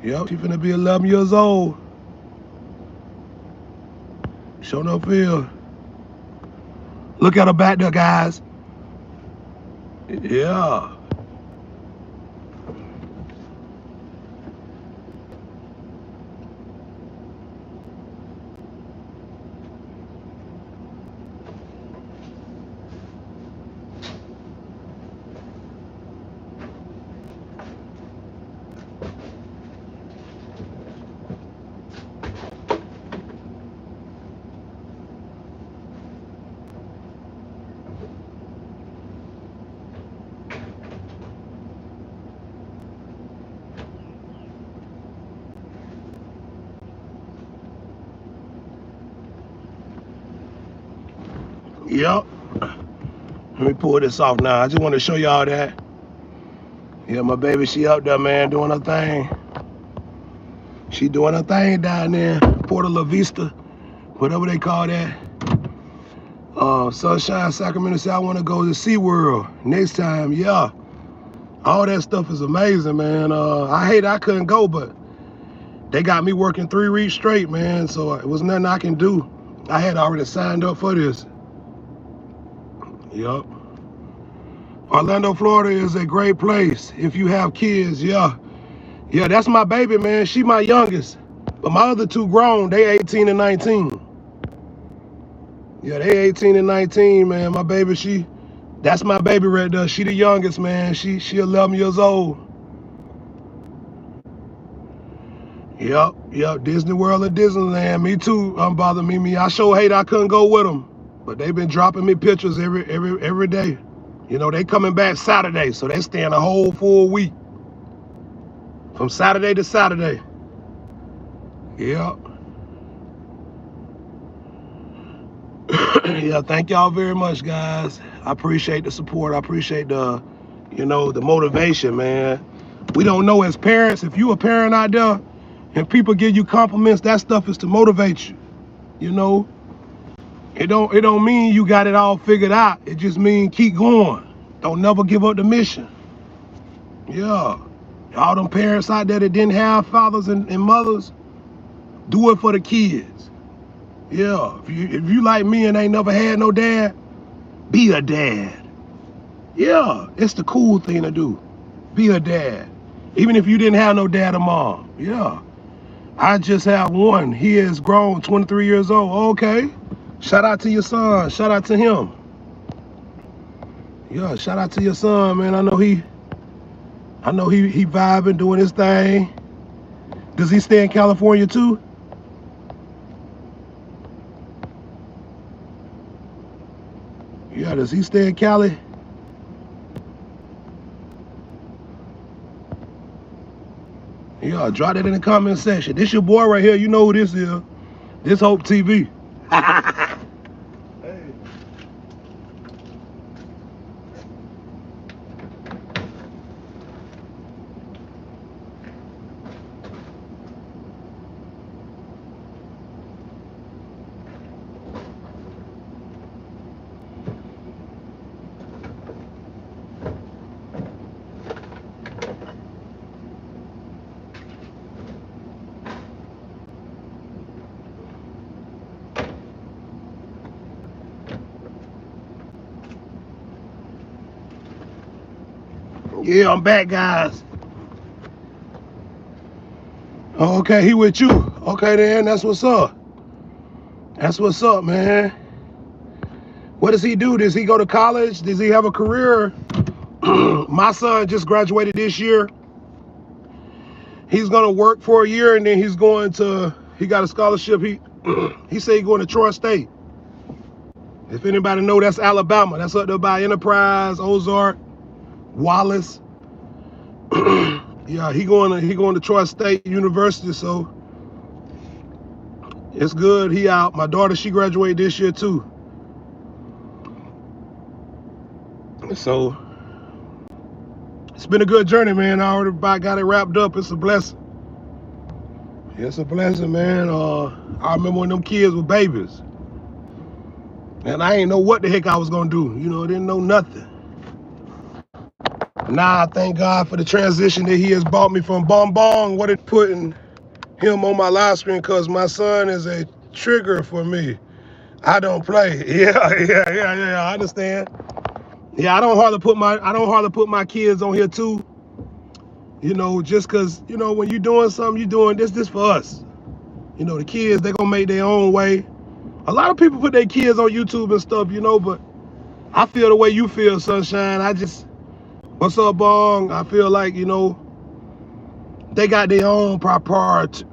Yep, she finna be 11 years old. Show no feel. Look at her back there, guys. Yeah. Yep. Let me pull this off now. I just want to show y'all that. Yeah, my baby, she up there, man, doing her thing. She doing her thing down there, Puerto La Vista, whatever they call that. Sunshine, Sacramento said, I want to go to SeaWorld next time. Yeah, all that stuff is amazing, man. I hate I couldn't go, but they got me working 3 weeks straight, man, so it was nothing I can do. I had already signed up for this. Yup. Orlando, Florida is a great place if you have kids. Yeah, that's my baby, man. She my youngest, but my other 2 grown. They 18 and 19. Yeah, they 18 and 19, man. My baby, that's my baby right there. She the youngest, man. She 11 years old. Yep. Disney World and Disneyland. Me too. Bother me. I sure hate I couldn't go with them, but they've been dropping me pictures every day. You know, they coming back Saturday, so they staying a whole full week. From Saturday to Saturday. Yep. Yeah, thank y'all very much, guys. I appreciate the support. I appreciate the motivation, man. We don't know as parents, if you a parent out there and people give you compliments, that stuff is to motivate you. You know, it don't mean you got it all figured out. It just means keep going. Don't never give up the mission. Yeah. All them parents out there that didn't have fathers and mothers, do it for the kids. Yeah. If you like me and ain't never had no dad, be a dad. Yeah, it's the cool thing to do. Be a dad. Even if you didn't have no dad or mom. Yeah. I just have one. He is grown, 23 years old. Okay. Shout out to your son. Shout out to him. Yeah, shout out to your son, man. I know he vibing, doing his thing. Does he stay in California too? Yeah, does he stay in Cali? Yeah, drop that in the comment section. This your boy right here. You know who this is. This Hope TV. Yeah, I'm back, guys. Okay, he with you. Okay, then, that's what's up. That's what's up, man. What does he do? Does he go to college? Does he have a career? My son just graduated this year. He's gonna work for a year and then he got a scholarship. He said he's going to Troy State. If anybody know, that's Alabama. That's up there by Enterprise, Ozark, Wallace. Yeah, he going to Troy State University, so it's good. He out. My daughter, she graduated this year too. So it's been a good journey, man. I already about got it wrapped up. It's a blessing. It's a blessing, man. I remember when them kids were babies. And I ain't know what the heck I was gonna do. You know, I didn't know nothing. Now I thank God for the transition that he has brought me from Bonbon, what it putting him on my live screen, because my son is a trigger for me. I don't play. Yeah, I understand. Yeah, I don't hardly put my kids on here too. You know, just cause, you know, when you're doing something, you're doing this for us. You know, the kids, they're gonna make their own way. A lot of people put their kids on YouTube and stuff, you know, but I feel the way you feel, Sunshine. What's up, Bong? I feel like, you know, they got their own priorities.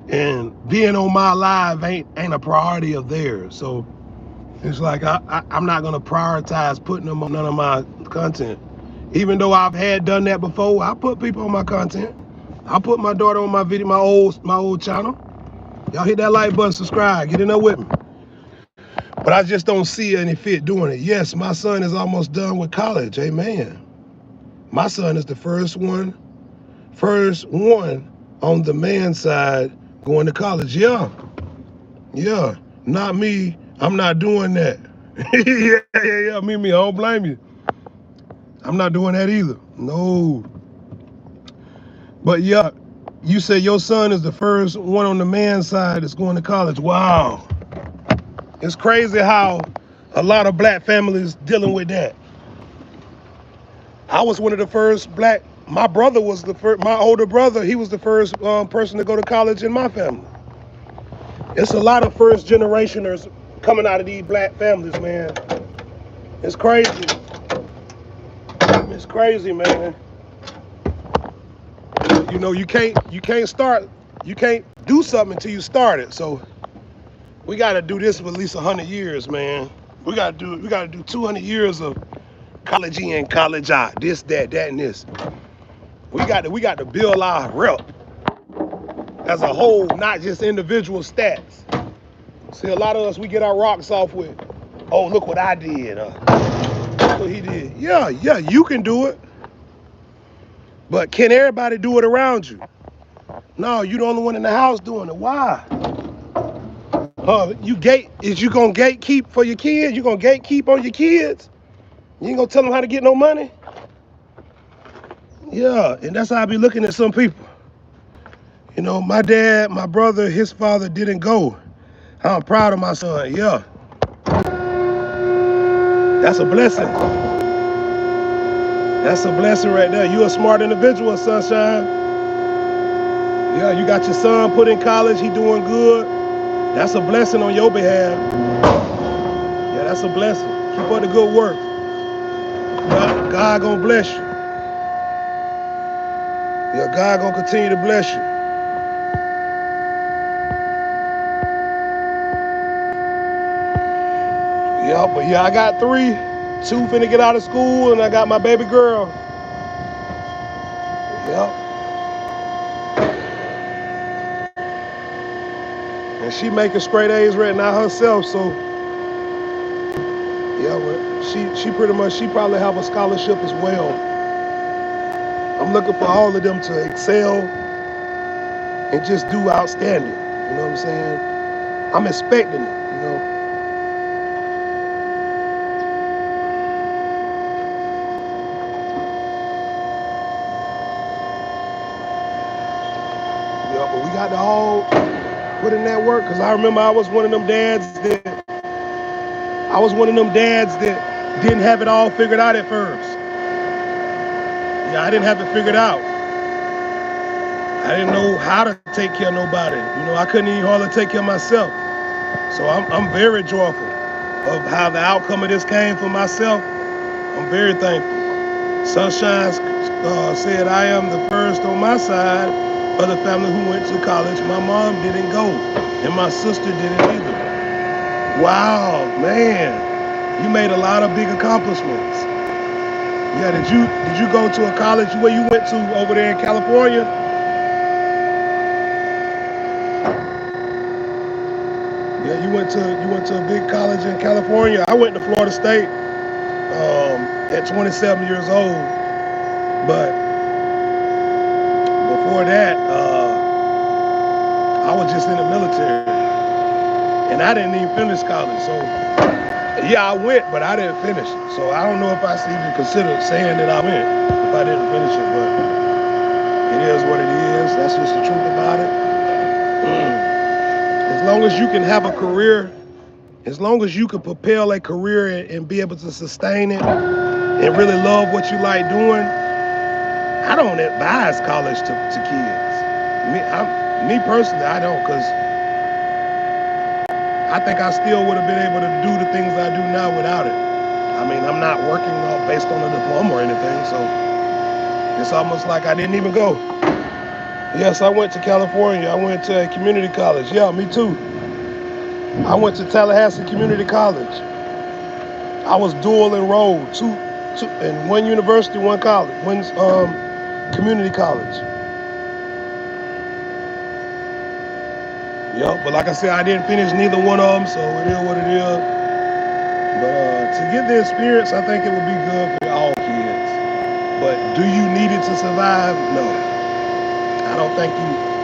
And being on my live ain't a priority of theirs. So it's like I'm not gonna prioritize putting them on none of my content. Even though I've done that before, I put people on my content. I put my daughter on my video, my old channel. Y'all hit that like button, subscribe, get in there with me. But I just don't see any fit doing it. Yes, my son is almost done with college. Amen. My son is the first one on the man side going to college. Yeah. Not me. I'm not doing that. Yeah. Me. I don't blame you. I'm not doing that either. No. But yeah, you say your son is the first one on the man side that's going to college. Wow. It's crazy how a lot of black families dealing with that. I was one of the first black. My brother was the first. My older brother, he was the first person to go to college in my family. It's a lot of first generationers coming out of these black families, man. It's crazy. It's crazy, man. You know, you can't do something until you start it. So we got to do this for at least 100 years, man. We got to do 200 years of college in, college out, this, that, and this. We got to build our rep as a whole, not just individual stats. See, a lot of us, we get our rocks off with, oh, look what I did. Look what he did. Yeah, you can do it. But can everybody do it around you? No, you're the only one in the house doing it. Why? Is you gonna gatekeep for your kids? You gonna gatekeep on your kids? You ain't gonna tell them how to get no money? Yeah, and that's how I be looking at some people. You know, my dad, my brother, his father didn't go. I'm proud of my son. Yeah. That's a blessing. That's a blessing right there. You a smart individual, Sunshine. Yeah, you got your son put in college. He doing good. That's a blessing on your behalf. Yeah, that's a blessing. Keep up the good work. God gonna bless you. Yeah, God gonna continue to bless you. Yeah, but yeah, I got 3. 2 finna get out of school, and I got my baby girl. Yep. And she making straight A's right now herself, so yeah, well, she probably have a scholarship as well. I'm looking for all of them to excel and just do outstanding. You know what I'm saying? I'm expecting it, you know. Yeah, but we got to all put in that work, because I remember I was one of them dads that didn't have it all figured out at first. Yeah, I didn't have it figured out. I didn't know how to take care of nobody. You know, I couldn't even hardly take care of myself. So I'm very joyful of how the outcome of this came for myself. I'm very thankful. Sunshine said I am the first on my side of the family who went to college. My mom didn't go, and my sister didn't either. Wow, man, you made a lot of big accomplishments. Yeah, did you go to a college where you went to over there in California? Yeah, you went to a big college in California. I went to Florida State at 27 years old, but before that, I was just in the military, and I didn't even finish college. So yeah, I went, but I didn't finish it. So I don't know if I should even consider saying that I went if I didn't finish it, but it is what it is. That's just the truth about it. As long as you can have a career, as long as you can propel a career and be able to sustain it and really love what you like doing, I don't advise college to kids. Me personally, I don't, because I think I still would have been able to do the things I do now without it. I mean, I'm not working based on a diploma or anything, so it's almost like I didn't even go. Yes, I went to California. I went to a community college. Yeah, me too. I went to Tallahassee Community College. I was dual enrolled, two in one university, one college, one community college. Yep, but like I said, I didn't finish neither one of them, so it is what it is. But to get the experience, I think it would be good for all kids. But do you need it to survive? No. I don't think you,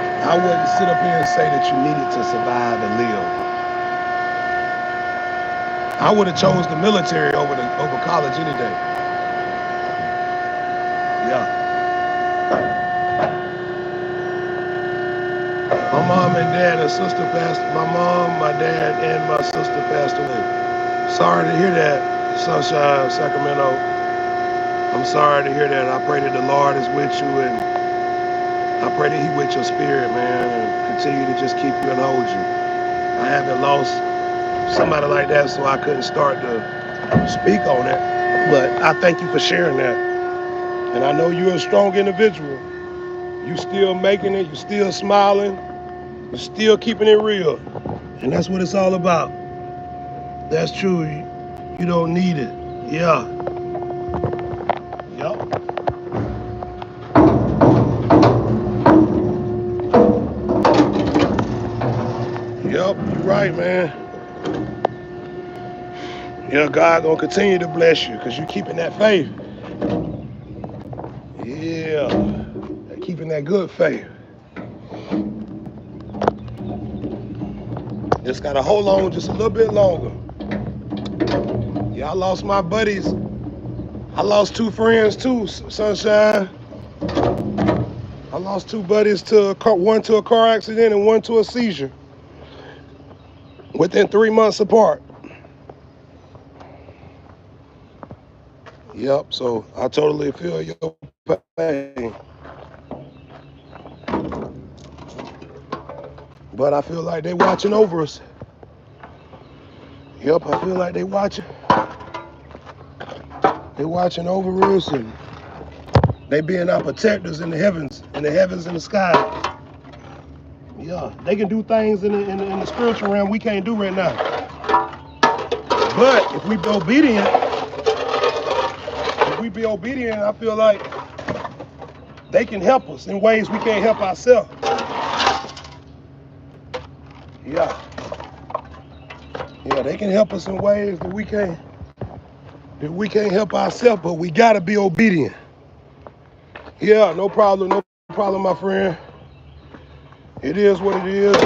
I wouldn't sit up here and say that you need it to survive and live. I would have chose the military over college any day. Yeah. My mom and dad and sister passed. My mom, my dad, and my sister passed away. Sorry to hear that, Sunshine, Sacramento. I'm sorry to hear that. I pray that the Lord is with you, and I pray that He with your spirit, man, and continue to just keep you and hold you. I haven't lost somebody like that, so I couldn't start to speak on it. But I thank you for sharing that. And I know you're a strong individual. You still making it. You still smiling. You still keeping it real. And that's what it's all about. That's true. You don't need it. Yeah. Yep. Yep. You're right, man. Yeah, God gonna continue to bless you because you keeping that faith. Yeah. Keeping that good faith. Just gotta hold on just a little bit longer. Yeah, I lost my buddies. I lost two friends too, Sunshine. I lost two buddies to one to a car accident and one to a seizure within 3 months apart. Yep, so I totally feel your pain. But I feel like they watching over us. Yep, I feel like they watching. They watching over us, and they being our protectors in the heavens and the sky. Yeah, they can do things in the spiritual realm we can't do right now. But if we be obedient, I feel like they can help us in ways we can't help ourselves. Yeah. Yeah, they can help us in ways that we can't help ourselves, but we gotta be obedient. Yeah, no problem, my friend. It is what it is.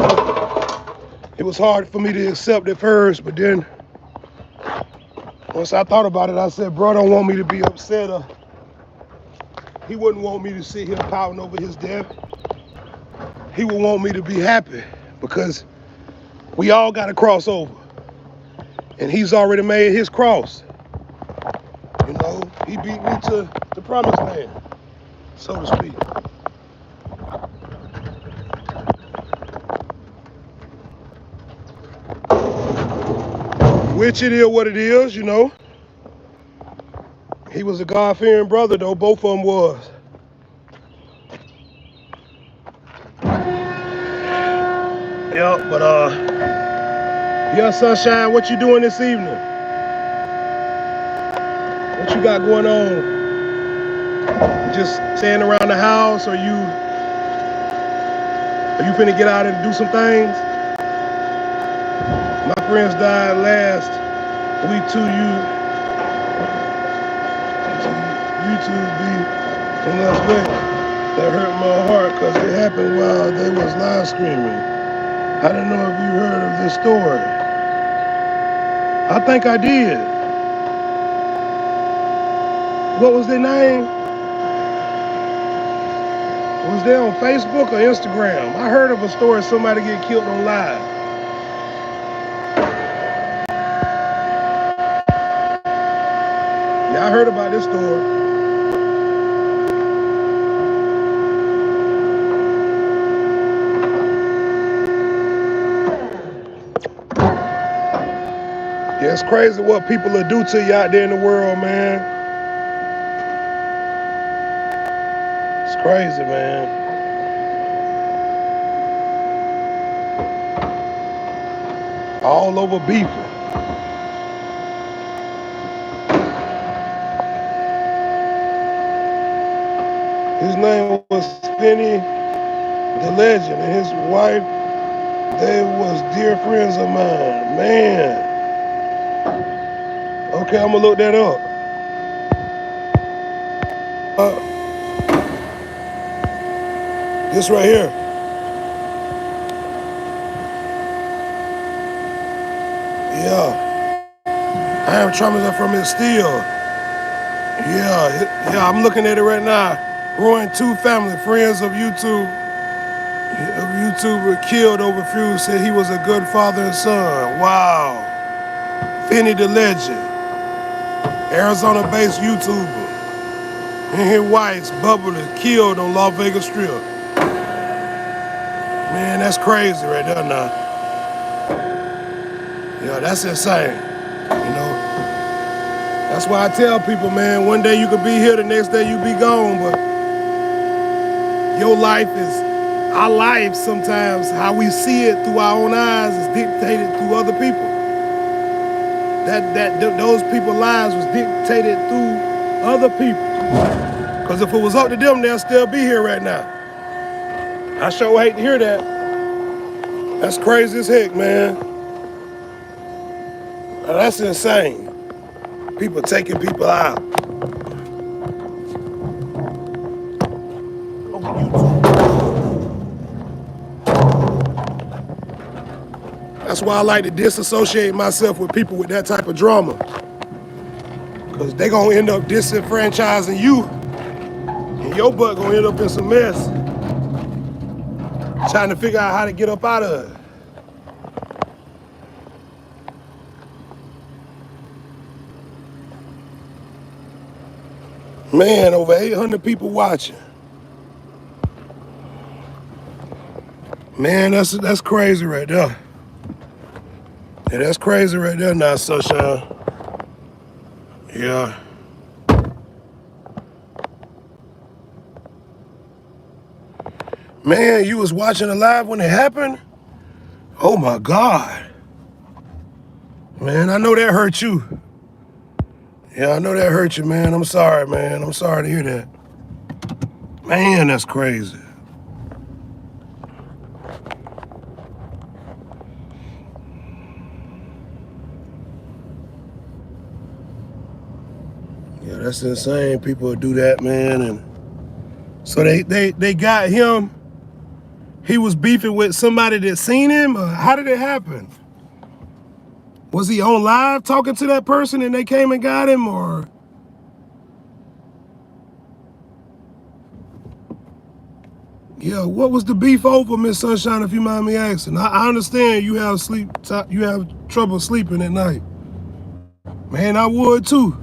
It was hard for me to accept at first, but then once I thought about it, I said, bro, don't want me to be upset. He wouldn't want me to sit here pouting over his death. He would want me to be happy because we all got to cross over. And he's already made his cross. You know, he beat me to the promised land, so to speak. Which it is what it is, you know. He was a God-fearing brother, though. Both of them was. Yeah, but yeah, Sunshine, what you doing this evening? What you got going on? Just staying around the house, or you finna get out and do some things? My friends died last week too. You two be in Las Vegas. That hurt my heart because it happened while they was live streaming. I don't know if you heard of this story. I think I did. What was their name? Was they on Facebook or Instagram? I heard of a story somebody get killed on live. Yeah, I heard about this story. Yeah, it's crazy what people will do to you out there in the world, man. It's crazy, man. All over beefing. His name was Finney the Legend, and his wife, they was dear friends of mine. Man, Okay, I'm gonna look that up. This right here. Yeah. I have traumas from it still. Yeah, I'm looking at it right now. Ruined two family friends of YouTuber killed over feud, said he was a good father and son. Wow. Finney the legend, Arizona-based YouTuber, and his wife's bubbler killed on Las Vegas Strip. Man, that's crazy right there now. Yeah, that's insane. You know, that's why I tell people, man, one day you could be here, the next day you be gone, but your life is, our life sometimes, how we see it through our own eyes is dictated through other people. Those people's lives was dictated through other people. Because if it was up to them, they'll still be here right now. I sure hate to hear that. That's crazy as heck, man. That's insane. People taking people out. That's why I like to disassociate myself with people with that type of drama. Because they going to end up disenfranchising you. And your butt going to end up in some mess. Trying to figure out how to get up out of it. Man, over 800 people watching. Man, that's crazy right there. Yeah, that's crazy right there now, Sunshine. Yeah. Man, you was watching it live when it happened? Oh my God. Man, I know that hurt you. Yeah, I know that hurt you, man. I'm sorry, man. I'm sorry to hear that. Man, that's crazy. Yeah, that's insane. People do that, man. And so they got him. He was beefing with somebody that seen him? Or how did it happen? Was he on live talking to that person and they came and got him, or? Yeah, what was the beef over, Miss Sunshine, if you mind me asking? I understand you have trouble sleeping at night. Man, I would too.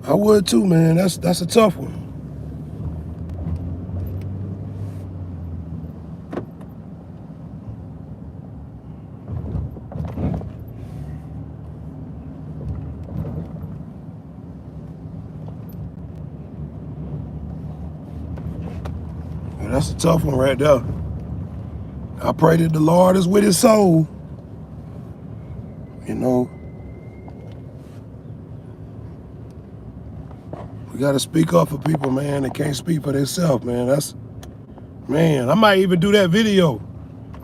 I would too, man. That's a tough one. Yeah, that's a tough one right there. I pray that the Lord is with his soul. You know, we gotta speak up for people, man, that can't speak for themselves, man. Man, I might even do that video.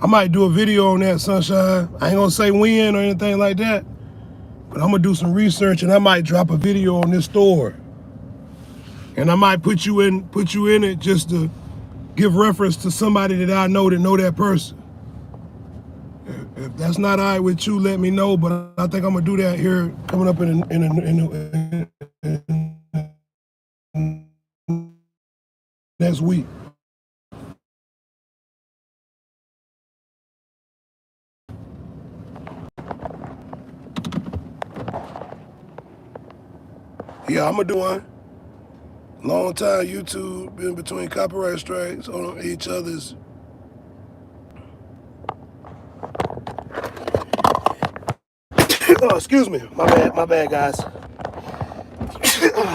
I might do a video on that, Sunshine. I ain't gonna say when or anything like that, but I'm gonna do some research and I might drop a video on this store. And I might put you in it just to give reference to somebody that I know that person. If that's not all right with you, let me know. But I think I'm gonna do that here coming up in next week. Yeah, I'm gonna do one. Long time YouTube been between copyright strikes on each other's. Oh, excuse me, my bad, guys.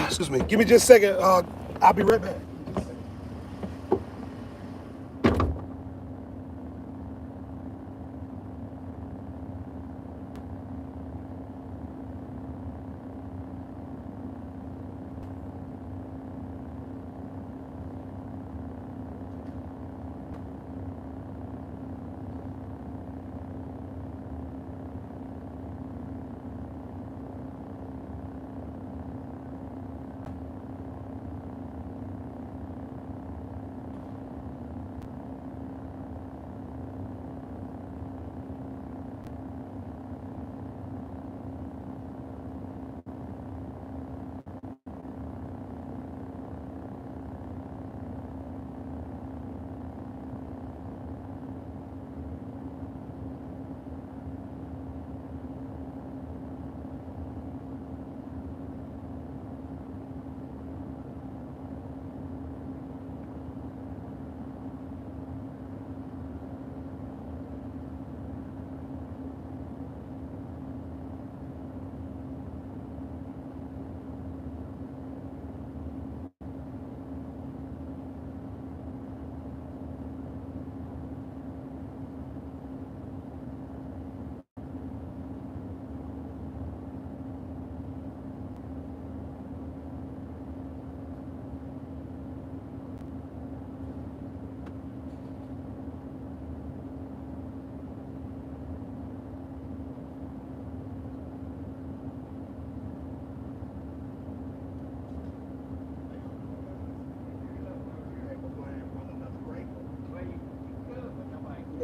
Excuse me. Give me just a second. I'll be right back.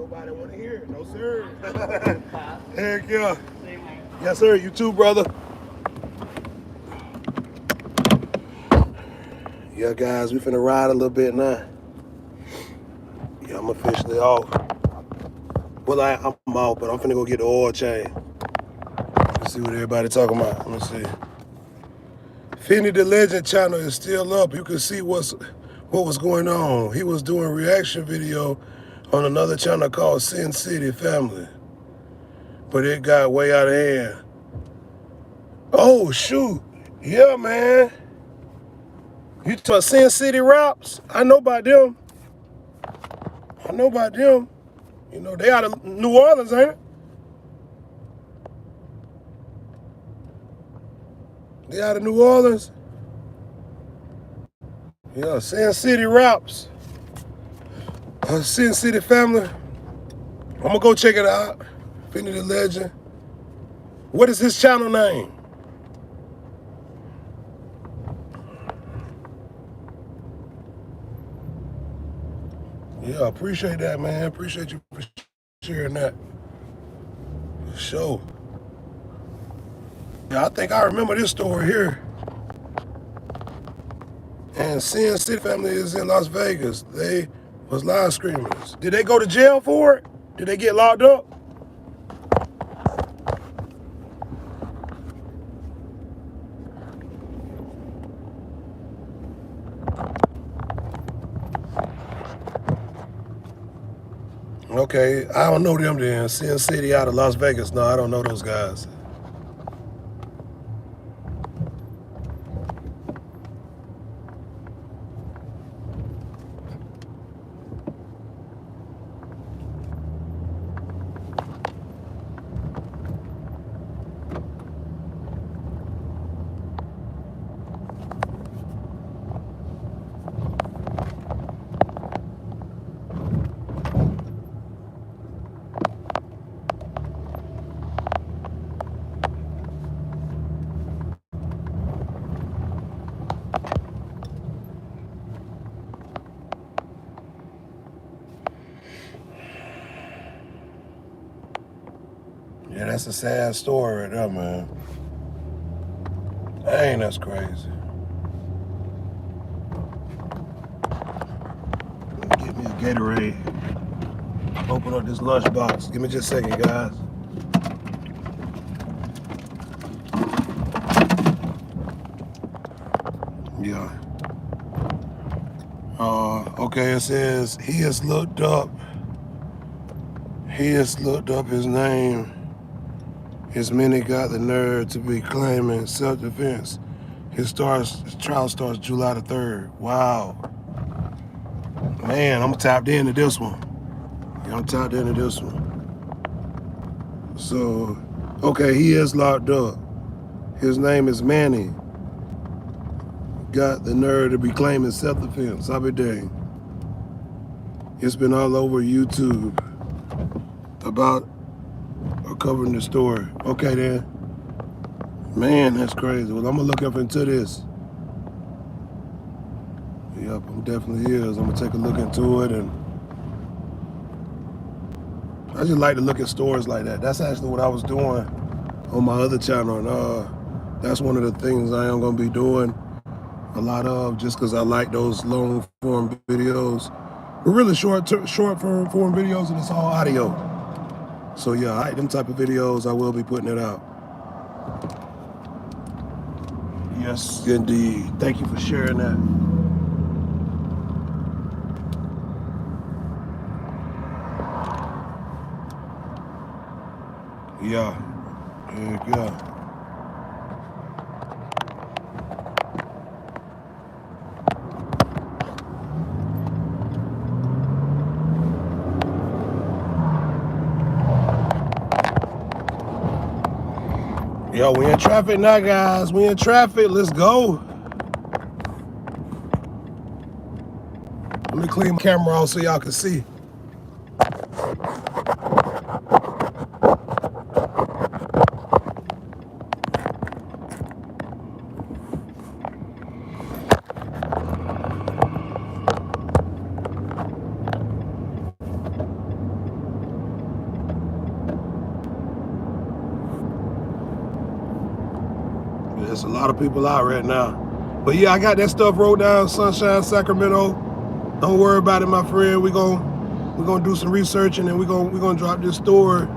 Nobody want to hear it. No, sir. Heck yeah. Yes, sir. You too, brother. Yeah, guys, we finna ride a little bit now. Yeah, I'm officially off. Well, I'm off, but I'm finna go get the oil change. Let's see what everybody talking about. Let me see. Finny the Legend channel is still up. You can see what was going on. He was doing a reaction video on another channel called Sin City Family, but it got way out of hand. Oh shoot, yeah, man. You talking about Sin City Raps? I know about them. You know, they out of New Orleans, ain't it? They out of New Orleans. Yeah, Sin City Raps. Sin City Family. I'm gonna go check it out. Finny the Legend. What is his channel name? Yeah, appreciate that, man. Appreciate you for sharing that. For sure. Yeah, I think I remember this story here. And Sin City Family is in Las Vegas. They was live streamers. Did they go to jail for it? Did they get locked up? Okay, I don't know them then. Sin City out of Las Vegas. No, I don't know those guys. Yeah, that's a sad story right there, man. Dang, that's crazy. Get me a Gatorade. Open up this lunchbox. Give me just a second, guys. Yeah. Okay, it says he has looked up his name. His many got the nerve to be claiming self-defense. His trial starts July the 3rd. Wow. Man, I'm tapped into this one. Yeah, I'm tapped into this one. So, okay, he is locked up. His name is Manny. Got the nerve to be claiming self-defense. I'll be dang. It's been all over YouTube about covering the story. Okay then. Man, that's crazy. Well, I'm gonna look up into this. Yep, I'm definitely is. I'm gonna take a look into it, and I just like to look at stories like that. That's actually what I was doing on my other channel, and that's one of the things I am gonna be doing a lot of, just because I like those long form videos. But really short form videos, and it's all audio. So yeah, I like them type of videos. I will be putting it out. Yes, indeed. Thank you for sharing that. Yeah. Heck yeah. Yo, we in traffic now, guys. We in traffic. Let's go. Let me clean my camera off so y'all can see. There's a lot of people out right now. But yeah, I got that stuff wrote down, Sunshine, Sacramento. Don't worry about it, my friend. We're gonna do some research, and then we're gonna drop this story.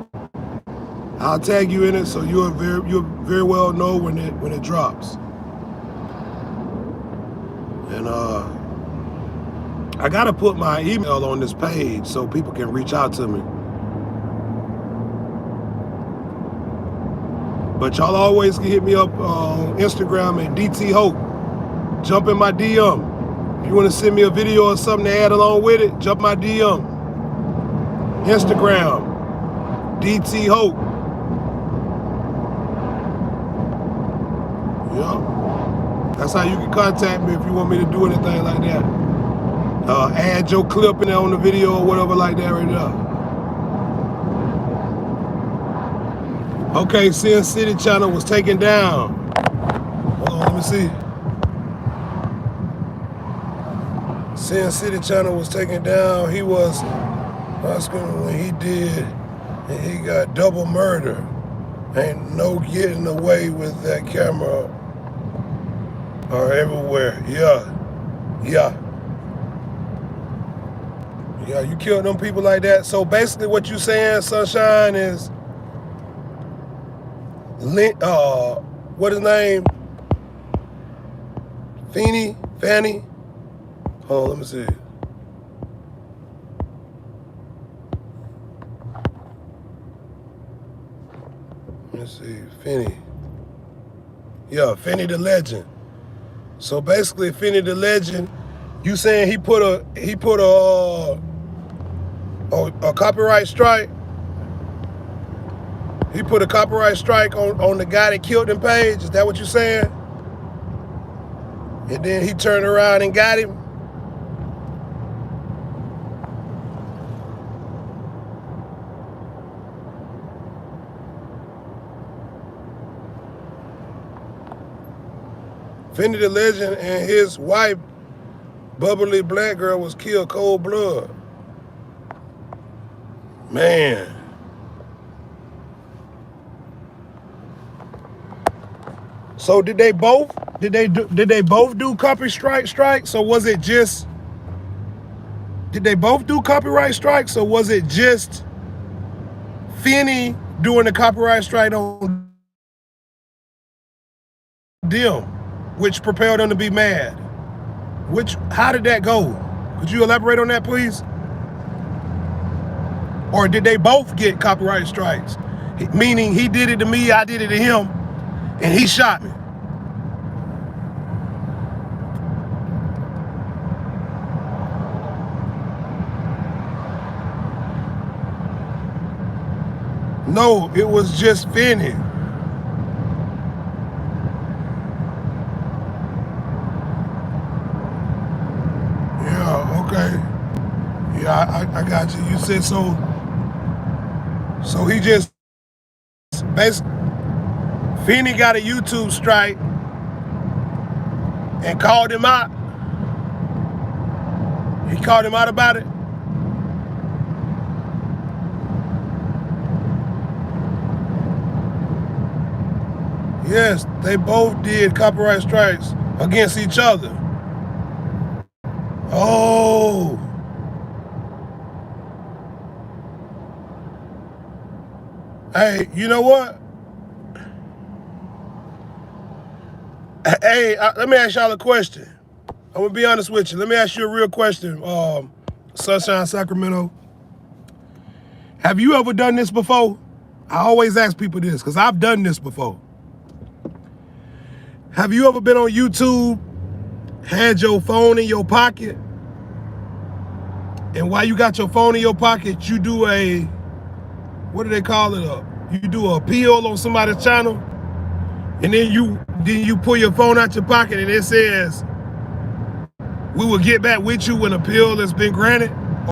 I'll tag you in it, so you'll very well know when it drops. And I gotta put my email on this page so people can reach out to me. But y'all always can hit me up on Instagram at DT Hope. Jump in my DM. If you want to send me a video or something to add along with it, jump my DM. Instagram, DT Hope. Yeah. That's how you can contact me if you want me to do anything like that. Add your clip in there on the video or whatever like that right there. Okay, Sin City channel was taken down. Hold on, let me see. Sin City channel was taken down. He was asking when he did, and he got double murder. Ain't no getting away with that camera or everywhere. Yeah. Yeah, you killed them people like that. So basically what you saying, Sunshine, is what his name? Fanny? Hold on, let me see. Let's see, Finney. Yeah, Finney the Legend. So basically, Finney the Legend, you saying he put a copyright strike? He put a copyright strike on the guy that killed him, Page? Is that what you saying? And then he turned around and got him? Finney the Legend and his wife, Bubbly Black Girl, was killed cold blood. Man. So did they both do copyright strikes? Or was it just, did they both do copyright strikes, or was it just Finney doing the copyright strike on them, which propelled them to be mad? How did that go? Could you elaborate on that, please? Or did they both get copyright strikes? Meaning he did it to me, I did it to him, and he shot me. No, it was just Finney. Yeah, okay. Yeah, I got you. You said so. So he just basically, Finney got a YouTube strike and called him out. He called him out about it. Yes, they both did copyright strikes against each other. Oh. Hey, you know what? Hey, let me ask y'all a question. I'm gonna be honest with you. Let me ask you a real question, Sunshine, Sacramento. Have you ever done this before? I always ask people this because I've done this before. Have you ever been on YouTube, had your phone in your pocket, and while you got your phone in your pocket, you do what do they call it? You do a appeal on somebody's channel, and then you pull your phone out your pocket and it says, "We will get back with you when appeal has been granted."